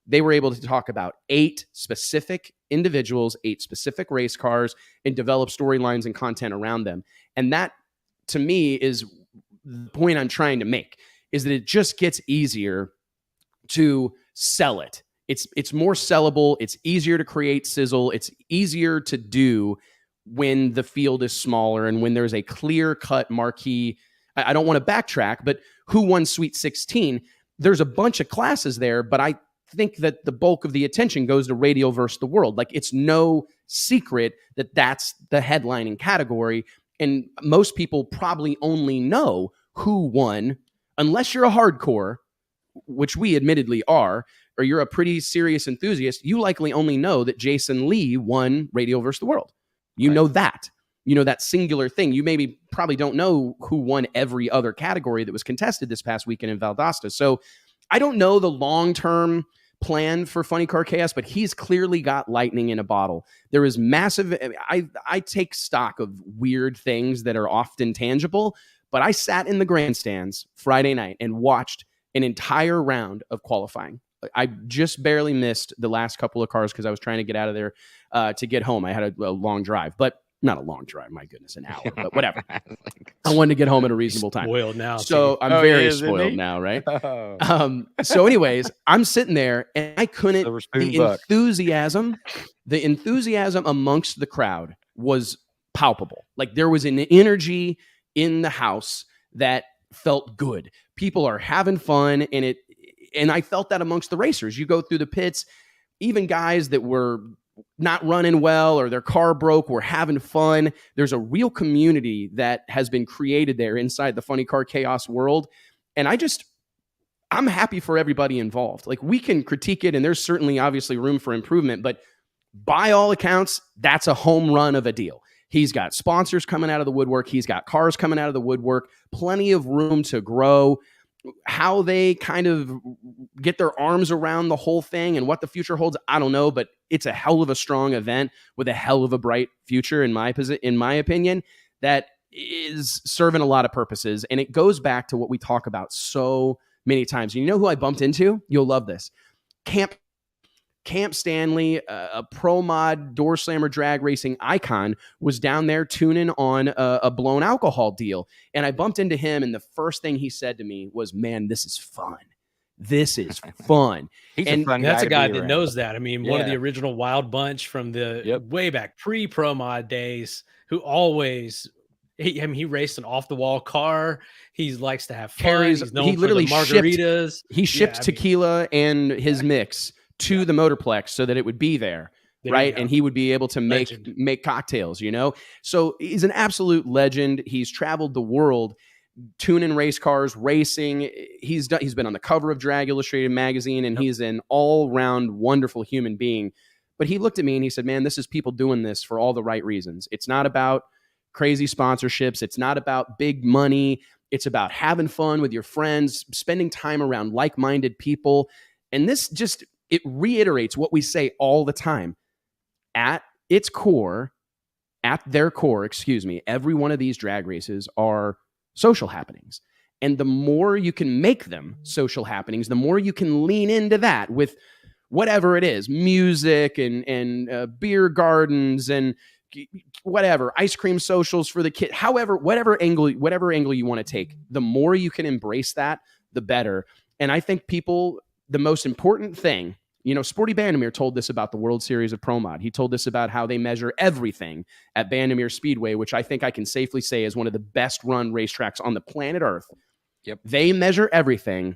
A: they were able to talk about 8 specific individuals, 8 specific race cars, and develop storylines and content around them. And that, to me, is the point I'm trying to make, is that it just gets easier to sell it. It's more sellable. It's easier to create sizzle. It's easier to do when the field is smaller and when there's a clear-cut marquee. I don't want to backtrack, but who won Sweet 16? There's a bunch of classes there, but I think that the bulk of the attention goes to Radial versus the World. Like, it's no secret that that's the headlining category, and most people probably only know who won, unless you're a hardcore, which we admittedly are, or you're a pretty serious enthusiast. You likely only know that Jason Lee won Radial versus the World. You know that. You know that singular thing. You probably don't know who won every other category that was contested this past weekend in Valdosta. So I don't know the long-term plan for Funny Car Chaos, but he's clearly got lightning in a bottle. There is massive. I take stock of weird things that are often tangible, but I sat in the grandstands Friday night and watched an entire round of qualifying. I just barely missed the last couple of cars because I was trying to get out of there to get home. I had a long drive, but not a long drive. My goodness, an hour, but whatever. I wanted to get home at a reasonable time.
B: Spoiled now.
A: So I'm very spoiled now, right? So anyways, I'm sitting there and I couldn't, the enthusiasm amongst the crowd was palpable. Like, there was an energy in the house that felt good. People are having fun, and I felt that amongst the racers. You go through the pits, even guys that were not running well or their car broke were having fun. There's a real community that has been created there inside the Funny Car Chaos world. And I'm happy for everybody involved. Like, we can critique it, and there's certainly obviously room for improvement, but by all accounts, that's a home run of a deal. He's got sponsors coming out of the woodwork. He's got cars coming out of the woodwork, plenty of room to grow. How they kind of get their arms around the whole thing and what the future holds, I don't know, but it's a hell of a strong event with a hell of a bright future, in my opinion, that is serving a lot of purposes. And it goes back to what we talk about so many times. You know who I bumped into? You'll love this. Camp Stanley, a pro mod door slammer drag racing icon, was down there tuning on a blown alcohol deal. And I bumped into him, and the first thing he said to me was, "Man, this is fun. This is fun."
C: He's
B: and
C: a fun
B: that's
C: guy
B: a guy
C: to be
B: that
C: around.
B: knows that. I mean, one of the original Wild Bunch from the way back pre-pro mod days, who always he raced an off-the-wall car. He likes to have fun. He's known for the margaritas.
A: He shipped tequila and his mix to the Motorplex so that it would be there right? And he would be able to make cocktails, you know? So he's an absolute legend. He's traveled the world tuning race cars, racing. He's been on the cover of Drag Illustrated magazine, and he's an all-round wonderful human being. But he looked at me and he said, "Man, this is people doing this for all the right reasons. It's not about crazy sponsorships. It's not about big money. It's about having fun with your friends, spending time around like-minded people." And this just, it reiterates what we say all the time. At their core, every one of these drag races are social happenings. And the more you can make them social happenings, the more you can lean into that with whatever it is, music and beer gardens and whatever, ice cream socials for the kid, whatever angle you want to take, the more you can embrace that, the better. And I think the most important thing, Sporty Bandamere told this about the World Series of Pro Mod. He told this about how they measure everything at Bandamere Speedway, which I think I can safely say is one of the best run racetracks on the planet Earth. Yep. They measure everything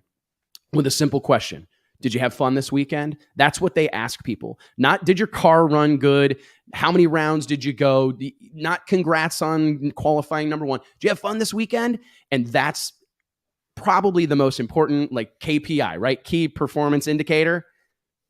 A: with a simple question. Did you have fun this weekend? That's what they ask people. Not, did your car run good? How many rounds did you go? Not congrats on qualifying number one. Did you have fun this weekend? And that's probably the most important, KPI, right? Key performance indicator.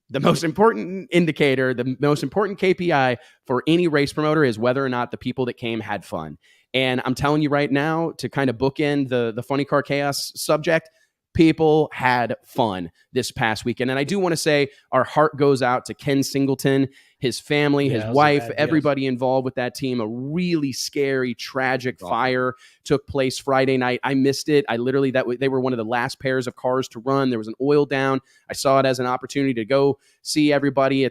A: The most important indicator, the most important KPI for any race promoter is whether or not the people that came had fun. And I'm telling you right now, to kind of bookend the Funny Car Chaos subject, People had fun this past weekend. And I do want to say our heart goes out to Ken Singleton, his family, his wife, everybody involved with that team. A really scary, tragic fire took place Friday night. I missed it. I literally, they were one of the last pairs of cars to run. There was an oil down. I saw it as an opportunity to go see everybody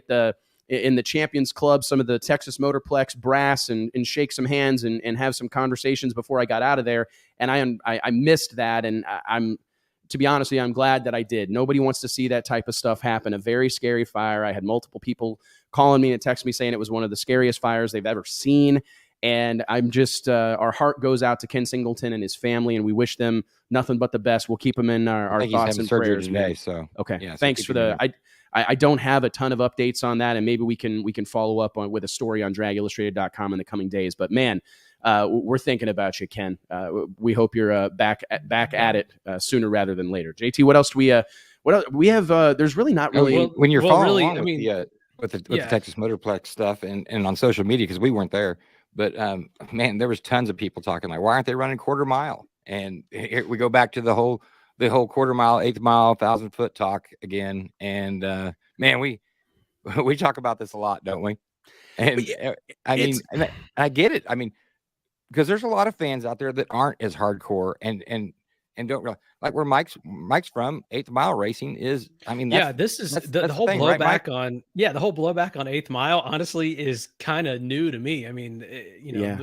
A: in the Champions Club, some of the Texas Motorplex brass, and shake some hands and have some conversations before I got out of there. And I missed that. And to be honest with you, I'm glad that I did. Nobody wants to see that type of stuff happen. A very scary fire. I had multiple people calling me and texting me saying it was one of the scariest fires they've ever seen. And I'm just, our heart goes out to Ken Singleton and his family, and we wish them nothing but the best. We'll keep them in our thoughts and prayers
C: today. So
A: okay, yeah, thanks for the. I don't have a ton of updates on that, and maybe we can follow up with a story on dragillustrated.com in the coming days. But man, we're thinking about you, Ken. We hope you're back at it sooner rather than later. JT, what else do we? What else? We have? There's really not really.
C: When you're following along with the Texas Motorplex stuff and on social media, because we weren't there, but man, there was tons of people talking like, why aren't they running quarter mile? And here we go back to the whole quarter mile, eighth mile, 1,000-foot talk again. And man, we talk about this a lot, don't we? And I mean, and I get it. I mean, because there's a lot of fans out there that aren't as hardcore and don't really like where Mike's from. Eighth mile racing is, I mean,
B: this is the whole blowback on the whole blowback on eighth mile honestly is kind of new to me. I mean,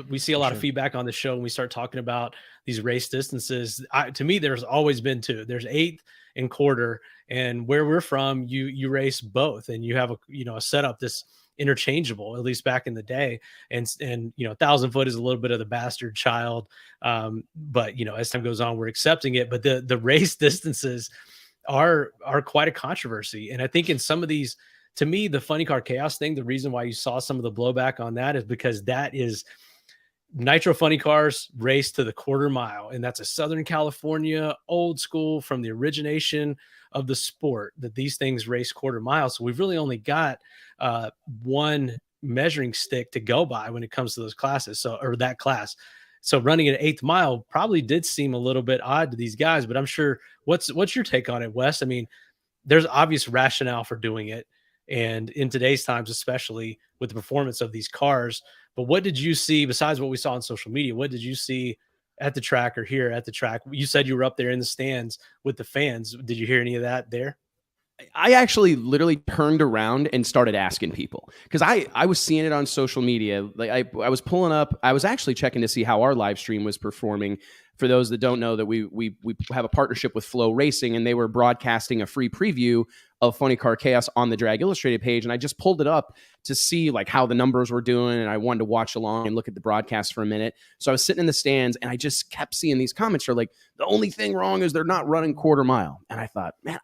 B: we see a lot of feedback on the show when we start talking about these race distances. To me, there's always been two. There's eighth and quarter, and where we're from, you race both, and you have a setup that's interchangeable, at least back in the day. And 1,000 foot is a little bit of the bastard child. But as time goes on, we're accepting it. But the race distances are quite a controversy. And I think in some of these, to me, the funny car chaos thing, the reason why you saw some of the blowback on that is because that is Nitro Funny Cars race to the quarter mile. And that's a Southern California old school from the origination of the sport that these things race quarter mile. So we've really only got one measuring stick to go by when it comes to those classes. Or that class. So running an eighth mile probably did seem a little bit odd to these guys, but I'm sure what's your take on it, Wes? I mean, there's obvious rationale for doing it. And in today's times, especially with the performance of these cars, but what did you see besides what we saw on social media? What did you see at the track or here at the track? You said you were up there in the stands with the fans. Did you hear any of that there?
A: I actually literally turned around and started asking people because I was seeing it on social media. Like I was pulling up, I was actually checking to see how our live stream was performing. For those that don't know, that we have a partnership with Flow Racing, and they were broadcasting a free preview of Funny Car Chaos on the Drag Illustrated page. And I just pulled it up to see like how the numbers were doing. And I wanted to watch along and look at the broadcast for a minute. So I was sitting in the stands and I just kept seeing these comments are like, the only thing wrong is they're not running quarter mile. And I thought, man,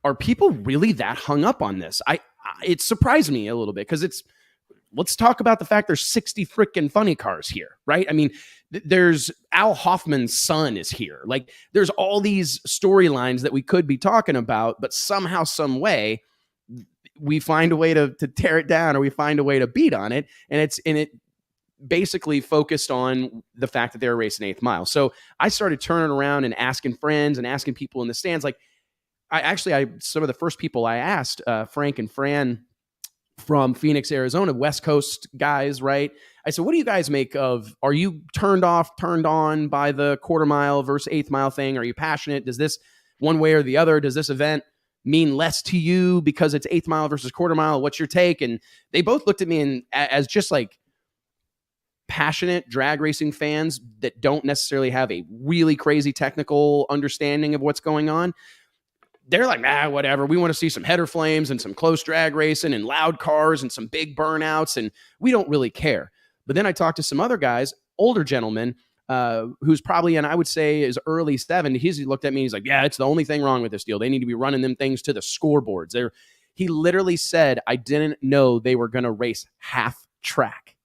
A: are people really that hung up on this? It surprised me a little bit because let's talk about the fact there's 60 freaking funny cars here, right? I mean, there's Al Hoffman's son is here. Like there's all these storylines that we could be talking about, but somehow, some way we find a way to tear it down or we find a way to beat on it. And it basically focused on the fact that they're racing eighth mile. So I started turning around and asking friends and asking people in the stands, like, some of the first people I asked, Frank and Fran from Phoenix, Arizona, West Coast guys, right? I said, what do you guys make of, are you turned off, turned on by the quarter mile versus eighth mile thing? Are you passionate? Does this one way or the other, does this event mean less to you because it's eighth mile versus quarter mile? What's your take? And they both looked at me as just like passionate drag racing fans that don't necessarily have a really crazy technical understanding of what's going on. They're like, whatever. We want to see some header flames and some close drag racing and loud cars and some big burnouts, and we don't really care. But then I talked to some other guys, older gentlemen, who's probably in, I would say, his early 70s. He looked at me, he's like, yeah, it's the only thing wrong with this deal. They need to be running them things to the scoreboards. He literally said, I didn't know they were going to race half track.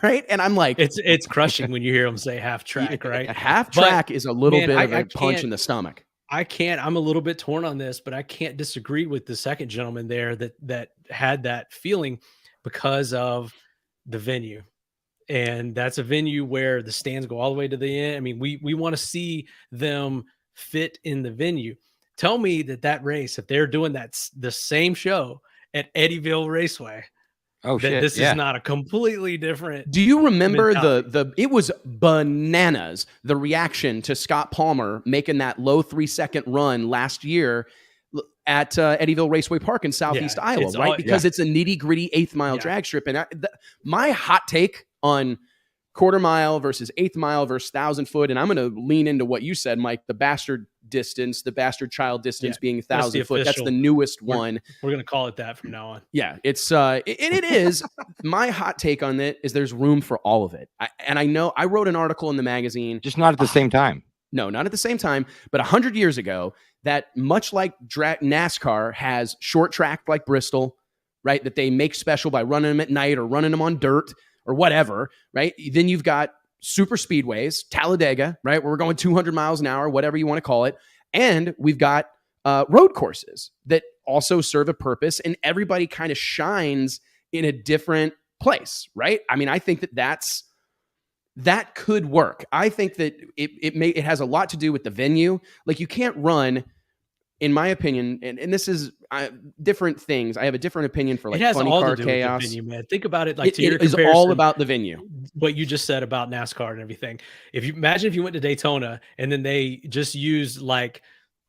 A: Right. And I'm like,
B: it's crushing when you hear them say half track, right?
A: Half track is a little bit of a punch in the stomach.
B: I'm a little bit torn on this, but I can't disagree with the second gentleman there that had that feeling because of the venue. And that's a venue where the stands go all the way to the end. I mean, we want to see them fit in the venue. Tell me that race, if they're doing the same show at Eddyville Raceway, this is not a completely different.
A: Do you remember
B: mentality.
A: it was bananas, the reaction to Scott Palmer making that low 3-second run last year at Eddyville Raceway Park in Southeast Iowa, right? Because it's a nitty gritty 8th mile drag strip. And my hot take on quarter mile versus 8th mile versus 1,000 foot. And I'm going to lean into what you said, Mike, the bastard child distance being 1,000 foot. That's the newest one.
B: We're going to call it that from now on.
A: Yeah, it's it is. My hot take on it is there's room for all of it. I know I wrote an article in the magazine.
C: Just not at the same time.
A: No, not at the same time. But 100 years ago, that much like NASCAR has short track like Bristol, right? That they make special by running them at night or running them on dirt or whatever, right? Then you've got super speedways, Talladega, right? Where we're going 200 miles an hour, whatever you want to call it. And we've got road courses that also serve a purpose, and everybody kind of shines in a different place, right? I mean, I think that could work. I think that it has a lot to do with the venue. Like, you can't run, in my opinion, and this is different things. I have a different opinion for like funny car chaos.
B: With the venue, man. Think about it. Like,
A: it is all about the venue.
B: What you just said about NASCAR and everything. If you went to Daytona and then they just used like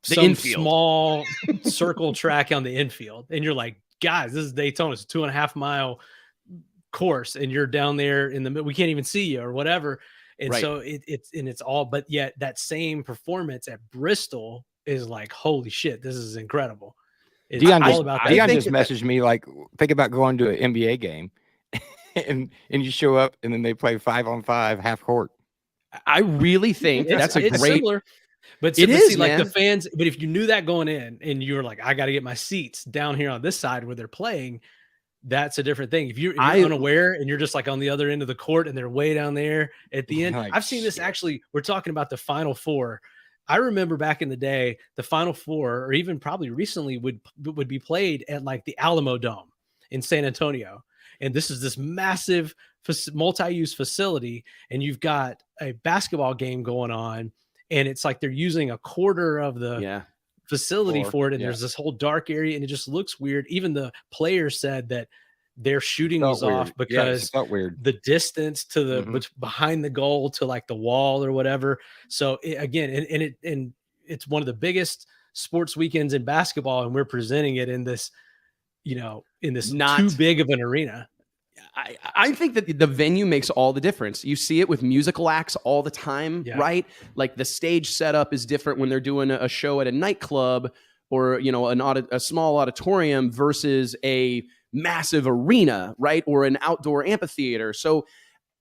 B: some small circle track on the infield, and you're like, guys, this is Daytona. It's a 2.5 mile course, and you're down there in the middle. We can't even see you or whatever. And so it's all, but yet that same performance at Bristol is like, holy shit, this is incredible.
C: Dion just messaged me like, think about going to an NBA game and you show up and then they play 5-on-5 half court.
A: I really think that's a great.
B: Similar, but
A: it is
B: like
A: man.
B: The fans. But if you knew that going in and you were like, I got to get my seats down here on this side where they're playing, that's a different thing. If you're unaware and you're just like on the other end of the court and they're way down there at the end, I've seen this actually. We're talking about the Final Four. I remember back in the day, the Final Four, or even probably recently, would be played at like the Alamo Dome in San Antonio. And this is this massive multi-use facility, and you've got a basketball game going on, and it's like they're using a quarter of the facility for it, and there's this whole dark area, and it just looks weird. Even the players said that their shooting was off because the distance to the behind the goal to like the wall or whatever. So it's one of the biggest sports weekends in basketball, and we're presenting it in this, not too big of an arena.
A: I think that the venue makes all the difference. You see it with musical acts all the time, right? Like the stage setup is different when they're doing a show at a nightclub or, a small auditorium versus a massive arena, right? Or an outdoor amphitheater. So,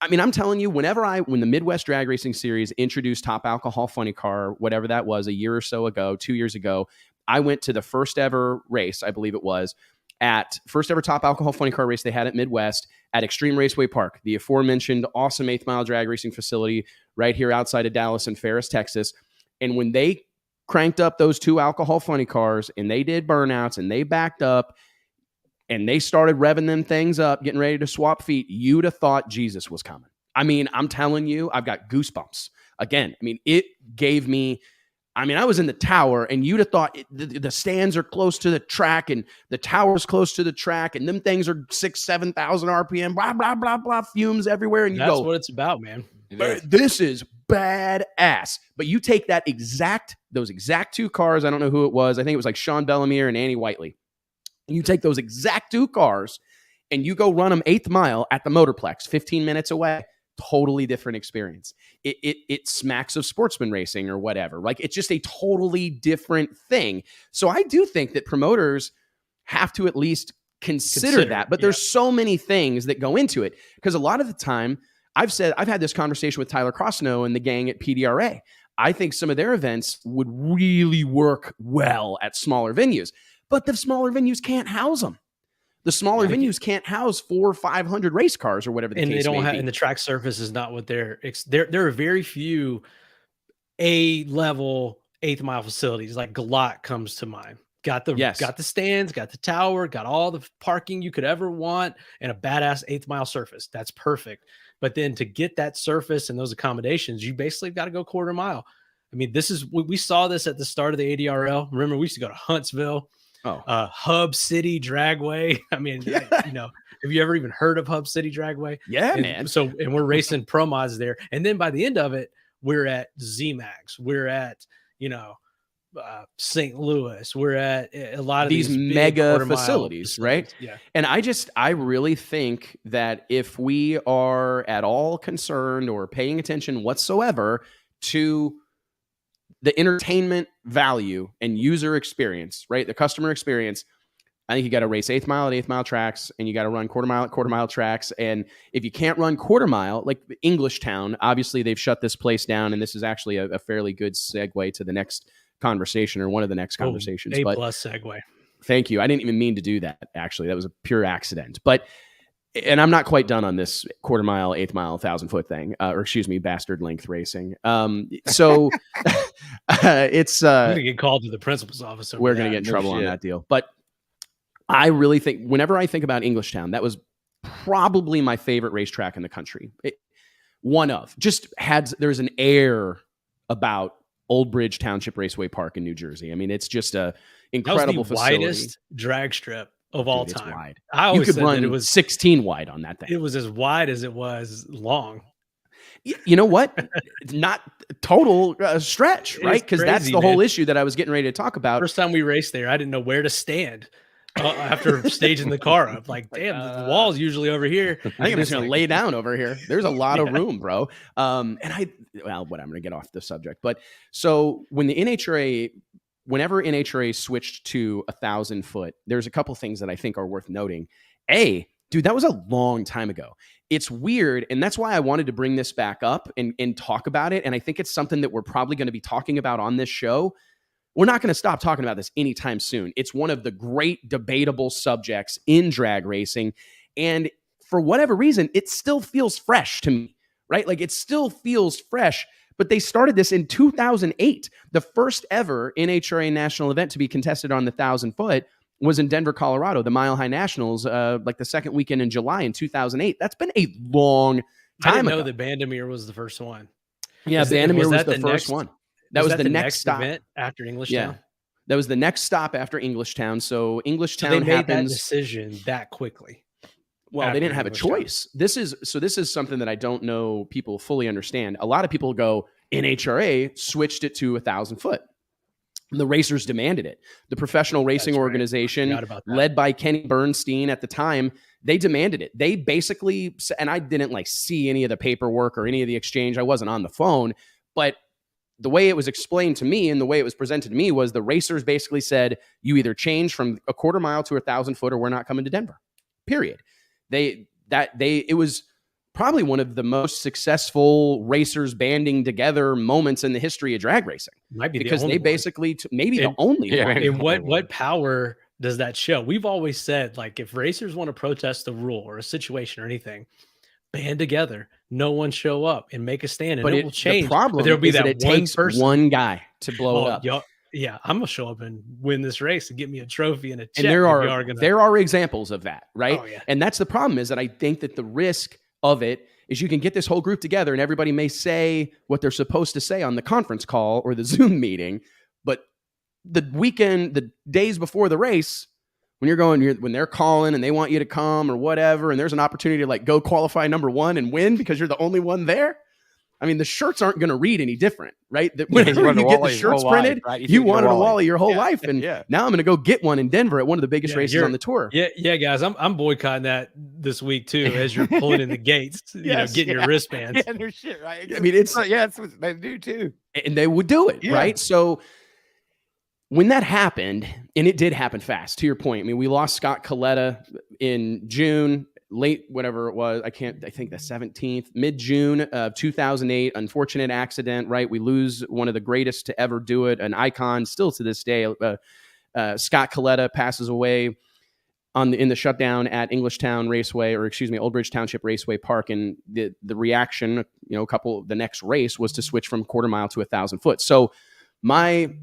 A: I mean, I'm telling you, when the Midwest Drag Racing Series introduced Top Alcohol Funny Car, whatever that was, a year or so ago, 2 years ago, I went to the first ever race, I believe it was, at first ever Top Alcohol Funny Car race they had at Midwest at Extreme Raceway Park, the aforementioned awesome 8th mile drag racing facility right here outside of Dallas and Ferris, Texas. And when they cranked up those 2 alcohol funny cars and they did burnouts and they backed up and they started revving them things up, getting ready to swap feet, you'd have thought Jesus was coming. I mean, I'm telling you, I've got goosebumps. Again, I mean, it gave me, I was in the tower, and you'd have thought the stands are close to the track and the tower's close to the track, and them things are 6,000-7,000 RPM, blah, blah, blah, blah, fumes everywhere. And
B: that's what it's about, man.
A: This is badass. But you take those exact 2 cars. I don't know who it was. I think it was like Sean Bellemere and Annie Whiteley. You take those exact 2 cars and you go run them 8th mile at the Motorplex, 15 minutes away. Totally different experience. It smacks of sportsman racing or whatever. Like, it's just a totally different thing. So I do think that promoters have to at least consider that. But there's so many things that go into it, because a lot of the time I've had this conversation with Tyler Crossnow and the gang at PDRA. I think some of their events would really work well at smaller venues, but the smaller venues can't house them. The smaller venues can't house 400 or 500 race cars or whatever the case may be. And they don't have,
B: and the track surface is not what there are very few A-level 8th mile facilities. Like Galot comes to mind. Got the stands, got the tower, got all the parking you could ever want, and a badass 8th mile surface. That's perfect. But then to get that surface and those accommodations, you basically got to go quarter mile. I mean, we saw this at the start of the ADRL. Remember, we used to go to Huntsville, Hub City Dragway. I mean, have you ever even heard of Hub City Dragway?
A: Yeah, man.
B: And we're racing pro mods there. And then by the end of it, we're at ZMAX. We're at, St. Louis. We're at a lot of these
A: mega facilities, right?
B: Yeah.
A: And I really think that if we are at all concerned or paying attention whatsoever to the entertainment value and user experience, right? The customer experience, I think you got to race 8th mile at 8th mile tracks, and you got to run quarter mile at quarter mile tracks. And if you can't run quarter mile, like Englishtown, obviously they've shut this place down. And this is actually a fairly good segue to the next conversation, or one of the next conversations.
B: A+ segue.
A: Thank you. I didn't even mean to do that. Actually, that was a pure accident. And I'm not quite done on this quarter mile, 8th mile, 1,000-foot thing, bastard length racing. So it's
B: I'm gonna get called to the principal's office.
A: We're gonna get in trouble on that deal. But I really think, whenever I think about Englishtown, that was probably my favorite racetrack in the country. There's an air about Old Bridge Township Raceway Park in New Jersey. I mean, it's just a incredible facility.
B: Widest drag strip of all time.
A: It's wide.
B: I always
A: you could
B: said
A: run
B: that it was
A: 16 wide on that thing.
B: It was as wide as it was long.
A: You know what? It's not total stretch, right? Because that's the whole issue that I was getting ready to talk about.
B: First time we raced there, I didn't know where to stand after staging the car up. Like, damn, the wall's usually over here.
A: I think I'm just going to lay down over here. There's a lot of room, bro. I'm going to get off the subject. But so whenever NHRA switched to 1,000-foot, there's a couple things that I think are worth noting. Dude, that was a long time ago. It's weird, and that's why I wanted to bring this back up and talk about it. And I think it's something that we're probably going to be talking about on this show. We're not going to stop talking about this anytime soon. It's one of the great debatable subjects in drag racing. And for whatever reason, it still feels fresh to me, right? Like, it still feels fresh. But they started this in 2008. The first ever NHRA national event to be contested on the 1,000-foot was in Denver, Colorado, the Mile High Nationals, like the second weekend in July in 2008. That's been a long time
B: I didn't
A: ago.
B: know that Bandamere was the first one.
A: Yeah, Bandamere was the first one. That was the next stop
B: event after Englishtown.
A: Yeah, that was the next stop after Englishtown. So Englishtown
B: they made
A: happens.
B: That decision that quickly.
A: Well, they didn't have a choice. This is something that I don't know people fully understand. A lot of people go, NHRA switched it to 1,000-foot. The racers demanded it. The professional racing organization, led by Kenny Bernstein at the time, they demanded it. They basically, and I didn't see any of the paperwork or any of the exchange. I wasn't on the phone, but the way it was explained to me and the way it was presented to me was the racers basically said, you either change from a quarter mile to 1,000-foot or we're not coming to Denver, period. It was probably one of the most successful racers banding together moments in the history of drag racing.
B: Might be
A: because
B: they
A: basically the only one.
B: And what power does that show? We've always said, if racers want to protest the rule or a situation or anything, band together, no one show up and make a stand, and it will change.
A: The problem
B: there'll be
A: is that it takes one guy to blow it up.
B: Yeah, I'm gonna show up and win this race and get me a trophy and a check.
A: And there are examples of that, right?
B: Oh, yeah.
A: And that's the problem, is that I think that the risk of it is you can get this whole group together and everybody may say what they're supposed to say on the conference call or the Zoom meeting, but the days before the race, when they're calling and they want you to come or whatever, and there's an opportunity to go qualify number one and win because you're the only one there. I mean, the shirts aren't going to read any different, right? Whenever you get the shirts printed, you wanted a Wally your whole life. And now I'm going to go get one in Denver at one of the biggest races on the tour.
B: Yeah, guys, I'm boycotting that this week too, as you're pulling in the gates, getting your wristbands.
C: Yeah, no shit, right?
A: I mean, it's
C: what they do too.
A: And they would do it, right? So when that happened, and it did happen fast, to your point, I mean, we lost Scott Coletta in June, late, whatever it was. I think the 17th, mid-June of 2008, unfortunate accident, right? We lose one of the greatest to ever do it, an icon still to this day. Scott Coletta passes away in the shutdown at Englishtown Raceway, Old Bridge Township Raceway Park. And the reaction, the next race was to switch from quarter mile to 1,000-foot. So my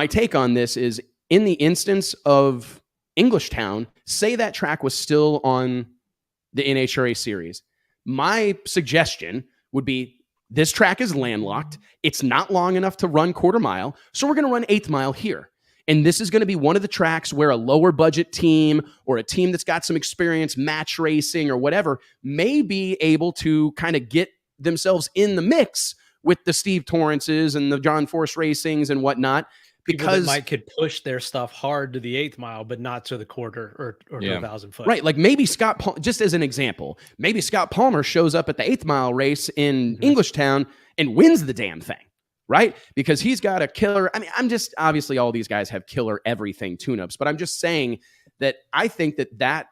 A: take on this is, in the instance of Englishtown, say that track was still on the NHRA series, my suggestion would be This track is landlocked. It's not long enough to run quarter mile. So we're going to run 8th mile here. And this is going to be one of the tracks where a lower budget team or a team that's got some experience match racing or whatever may be able to kind of get themselves in the mix with the Steve Torrances and the John Force Racings and whatnot. Because
B: Mike could push their stuff hard to the 8th mile, but not to the quarter or to 1,000 foot.
A: Right. Like maybe just as an example, maybe Scott Palmer shows up at the 8th mile race in Englishtown and wins the damn thing. Right? Because he's got a killer. I mean, obviously all these guys have killer everything tune-ups, but I'm just saying that I think that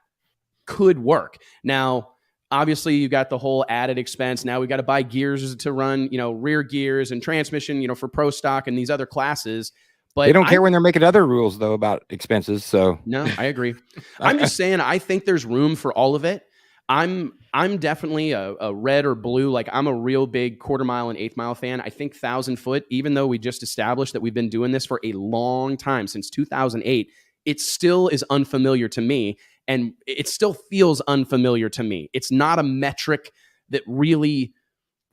A: could work. Now, obviously you got the whole added expense. Now we got to buy gears to run, rear gears and transmission, for pro stock and these other classes. But
C: they don't care when they're making other rules though about expenses. So
A: no, I agree. I'm just saying, I think there's room for all of it. I'm definitely a red or blue. Like I'm a real big quarter mile and 8th mile fan. I think 1,000 foot, even though we just established that we've been doing this for a long time, since 2008, it still is unfamiliar to me. And it still feels unfamiliar to me. It's not a metric that really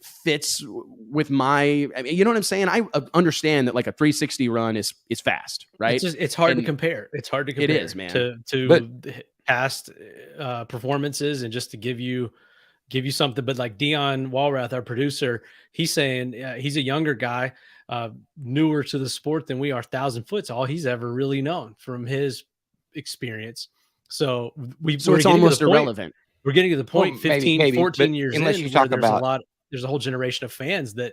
A: fits with you know what I'm saying? I understand that like a 360 run is fast, right?
B: It's hard to compare. It's hard to compare.
A: It is, man.
B: To past performances and just to give you something. But like Dion Walrath, our producer, he's saying he's a younger guy, newer to the sport than we are. 1,000 foot's all he's ever really known from his experience. So it's almost irrelevant. We're getting to the point, well, 15, maybe, 14 years in,
C: unless you talk about
B: there's a whole generation of fans that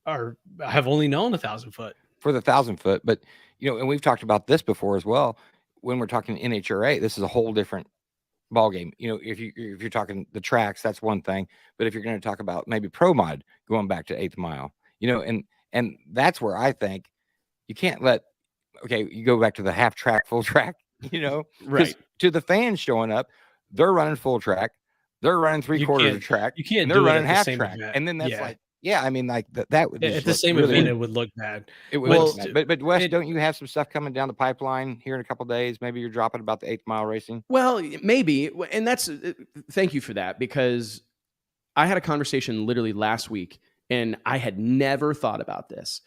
B: have only known 1,000 foot
C: for the 1,000 foot. But and we've talked about this before as well. When we're talking NHRA, this is a whole different ball game. If you're talking the tracks, that's one thing. But if you're going to talk about maybe pro mod going back to 8th mile, and that's where I think you can't you go back to the half track, full track,
A: right?
C: To the fans showing up, they're running full track, they're running 3/4 of track,
B: you can't,
C: and they're running half track, event. And then that's I mean, like that would
B: at the same event, it would look bad.
C: It would. But Wes, don't you have some stuff coming down the pipeline here in a couple of days? Maybe you're dropping about the 8th mile racing.
A: Well, maybe, and that's thank you for that, because I had a conversation literally last week, and I had never thought about this.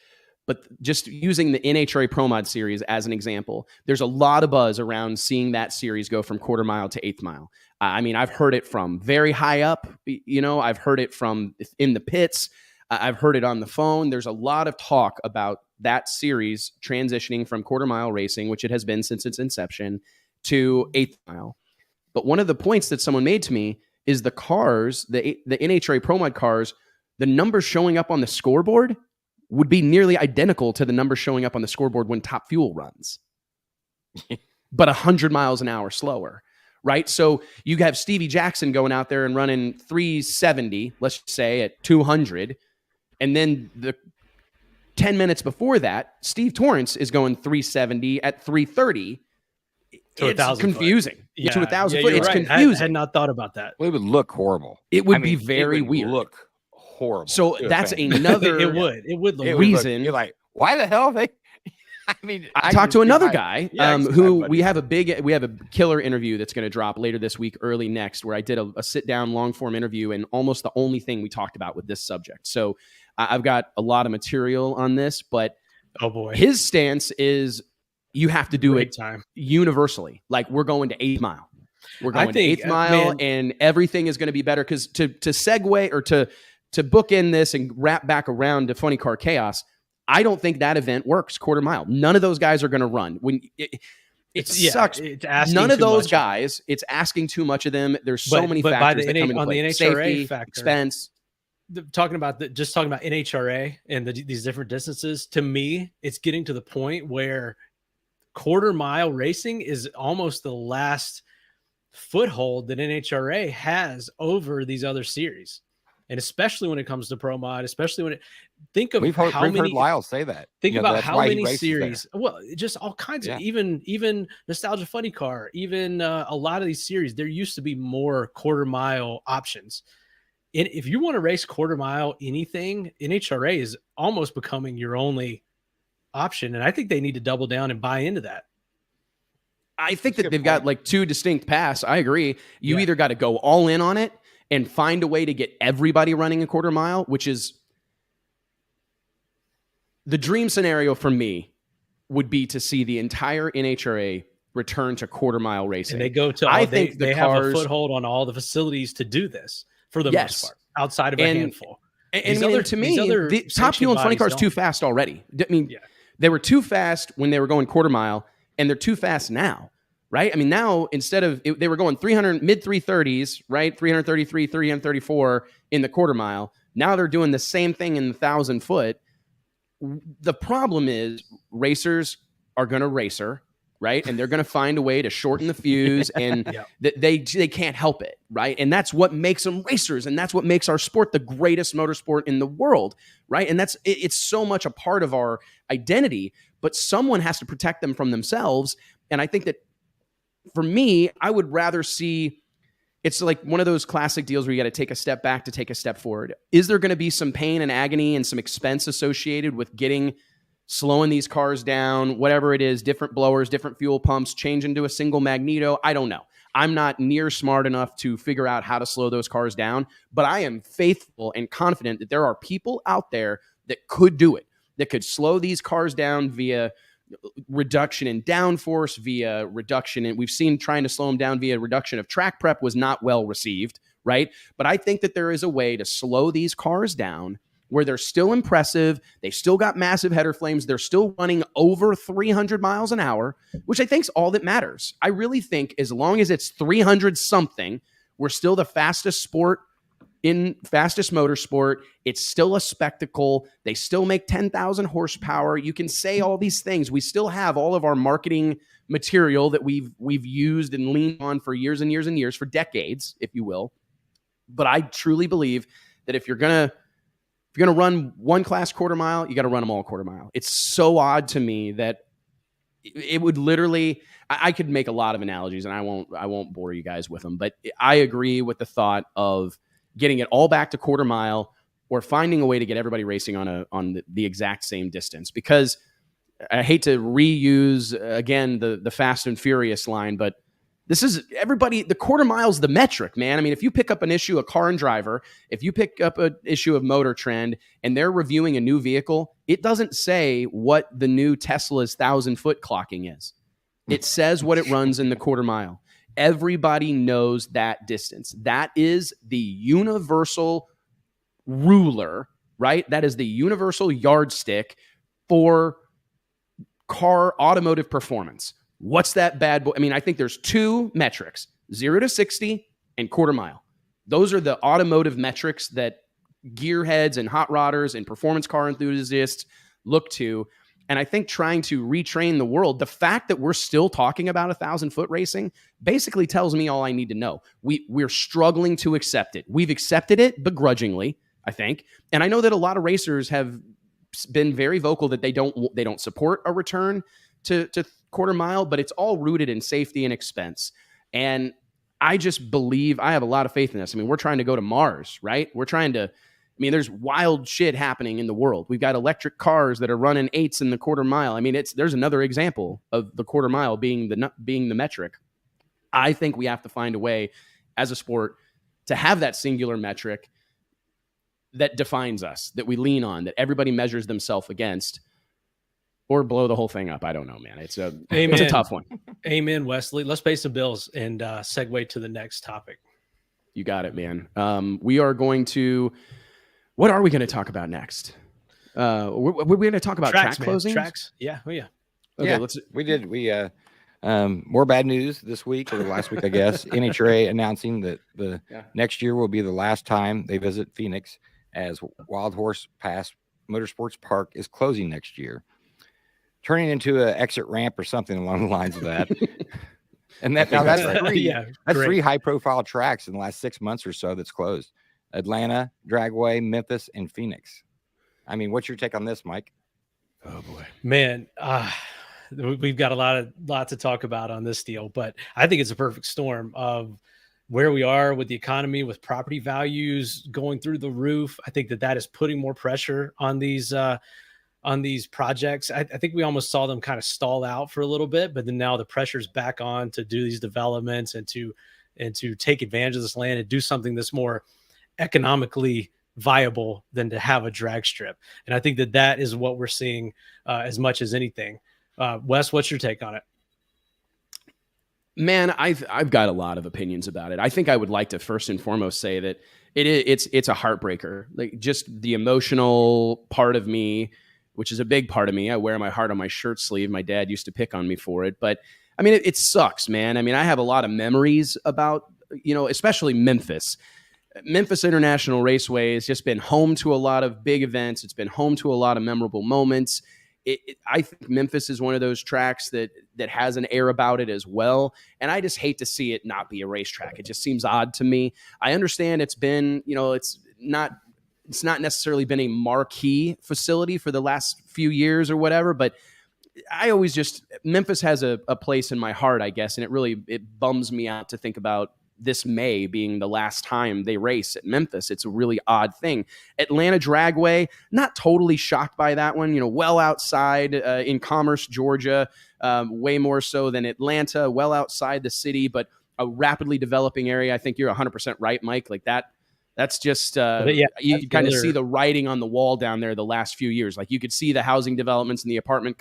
A: But just using the NHRA Pro Mod series as an example, there's a lot of buzz around seeing that series go from quarter mile to 8th mile. I mean, I've heard it from very high up, I've heard it from in the pits. I've heard it on the phone. There's a lot of talk about that series transitioning from quarter mile racing, which it has been since its inception, to 8th mile. But one of the points that someone made to me is the cars, the NHRA Pro Mod cars, the numbers showing up on the scoreboard would be nearly identical to the numbers showing up on the scoreboard when Top Fuel runs, but 100 miles an hour slower, right? So you have Stevie Jackson going out there and running 370, let's say at 200. And then the 10 minutes before that, Steve Torrance is going 370 at 330. It's confusing.
B: Yeah.
A: To 1,000 foot, it's
B: right.
A: confusing.
B: I had not thought about that.
C: Well, it would look horrible.
A: It would be very weird.
C: Look horrible.
A: So that's another
B: it would look
A: reason.
C: You're like, why the hell are they? I mean,
A: I talked to another guy who we have a killer interview that's going to drop later this week, early next, where I did a sit down long form interview, and almost the only thing we talked about with this subject. So I've got a lot of material on this, but
B: oh boy,
A: his stance is you have to do it universally. Like we're going to 8th mile. We're going to 8th mile, and everything is going to be better. Because to segue or to bookend this and wrap back around to Funny Car Chaos, I don't think that event works quarter mile. None of those guys are going to run. When it sucks.
B: It's
A: none of those guys. It's asking too much of them. There's so many factors that come into play.
B: The NHRA
A: Safety,
B: factor,
A: expense.
B: Talking about NHRA and these different distances. To me, it's getting to the point where quarter mile racing is almost the last foothold that NHRA has over these other series. And especially when it comes to pro mod, especially when think of
C: we've heard Lyle say that.
B: Think about how many series. Well, just all kinds of even Nostalgia Funny Car, even a lot of these series. There used to be more quarter mile options. And if you want to race quarter mile anything, NHRA is almost becoming your only option. And I think they need to double down and buy into that.
A: I think that they've got like two distinct paths. I agree. You either got to go all in on it and find a way to get everybody running a quarter mile, which is the dream scenario for me would be to see the entire NHRA return to quarter mile racing.
B: And they go to
A: I think
B: they have a foothold on all the facilities to do this for the most part, outside of a handful.
A: And to me, the Top Fuel and Funny Car is too fast already. I mean, they were too fast when they were going quarter mile, and they're too fast now, right? I mean, now instead of they were going 300 mid 330s, right? 333, 334 in the quarter mile. Now they're doing the same thing in the 1,000 foot. The problem is racers are going to racer, right? And they're going to find a way to shorten the fuse, and they can't help it, right? And that's what makes them racers, and that's what makes our sport the greatest motorsport in the world, right? And it's so much a part of our identity, but someone has to protect them from themselves. And I think that for me, I would rather see, it's like one of those classic deals where you got to take a step back to take a step forward. Is there going to be some pain and agony and some expense associated with slowing these cars down, whatever it is, different blowers, different fuel pumps, change into a single magneto? I don't know. I'm not near smart enough to figure out how to slow those cars down, but I am faithful and confident that there are people out there that could do it, that could slow these cars down via reduction in downforce, via reduction in, we've seen trying to slow them down via reduction of track prep was not well received, right? But I think that there is a way to slow these cars down where they're still impressive. They still got massive header flames. They're still running over 300 miles an hour, which I think is all that matters. I really think as long as it's 300 something, we're still the fastest motorsport. It's still a spectacle. They still make 10,000 horsepower. You can say all these things. We still have all of our marketing material that we've used and leaned on for years and years and years, for decades, if you will. But I truly believe that if you're gonna run one class quarter mile, you got to run them all quarter mile. It's so odd to me that it would literally, I could make a lot of analogies, and I won't bore you guys with them, but I agree with the thought of getting it all back to quarter mile, or finding a way to get everybody racing on the exact same distance. Because I hate to reuse again the Fast and Furious line, but this is everybody. The quarter mile's the metric, man. I mean, if you pick up an issue of Car and Driver, if you pick up an issue of Motor Trend, and they're reviewing a new vehicle, it doesn't say what the new Tesla's 1,000-foot clocking is. It says what it runs in the quarter mile. Everybody knows that distance. That is the universal ruler, right? That is the universal yardstick for car automotive performance. What's that bad boy? I mean, I think there's two metrics, 0 to 60 and quarter mile. Those are the automotive metrics that gearheads and hot rodders and performance car enthusiasts look to. And I think trying to retrain the world, the fact that we're still talking about 1,000-foot racing basically tells me all I need to know. We're struggling to accept it. We've accepted it begrudgingly, I think. And I know that a lot of racers have been very vocal that they don't support a return to quarter mile, but it's all rooted in safety and expense. And I just believe, I have a lot of faith in this. I mean, we're trying to go to Mars, right? There's wild shit happening in the world. We've got electric cars that are running 8s in the quarter mile. I mean, there's another example of the quarter mile being the metric. I think we have to find a way as a sport to have that singular metric that defines us, that we lean on, that everybody measures themselves against. Or blow the whole thing up. I don't know, man. It's a tough one.
B: Amen, Wesley. Let's pay some bills and segue to the next topic.
A: You got it, man. We are going to. What are we going to talk about next? We're going to talk about track closings.
B: Tracks. Yeah. Oh, yeah.
C: Okay. Yeah, we more bad news this week, or last week, I guess. NHRA announcing that the next year will be the last time they visit Phoenix, as Wild Horse Pass Motorsports Park is closing next year, turning into an exit ramp or something along the lines of that. And that's three high-profile tracks in the last 6 months or so that's closed: Atlanta, Dragway, Memphis, and Phoenix. I mean, what's your take on this, Mike?
B: Oh boy, man, we've got a lot to talk about on this deal, but I think it's a perfect storm of where we are with the economy, with property values going through the roof. I think that is putting more pressure on these projects. I think we almost saw them kind of stall out for a little bit, but then now the pressure's back on to do these developments and to take advantage of this land and do something that's more economically viable than to have a drag strip. And I think that is what we're seeing as much as anything. Wes, what's your take on it?
A: Man, I've got a lot of opinions about it. I think I would like to first and foremost say that it's a heartbreaker. Like, just the emotional part of me, which is a big part of me. I wear my heart on my shirt sleeve. My dad used to pick on me for it, but I mean, it sucks, man. I mean, I have a lot of memories about, especially Memphis. Memphis International Raceway has just been home to a lot of big events. It's been home to a lot of memorable moments. I think Memphis is one of those tracks that has an air about it as well. And I just hate to see it not be a racetrack. It just seems odd to me. I understand it's been, it's not necessarily been a marquee facility for the last few years or whatever, but I always Memphis has a place in my heart, I guess. And it bums me out to think about this May being the last time they race at Memphis. It's a really odd thing. Atlanta Dragway, not totally shocked by that one, well outside in Commerce, Georgia, way more so than Atlanta, well outside the city, but a rapidly developing area. I think you're 100% right, Mike. Like that's just, you kind of see the writing on the wall down there the last few years. Like, you could see the housing developments and the apartment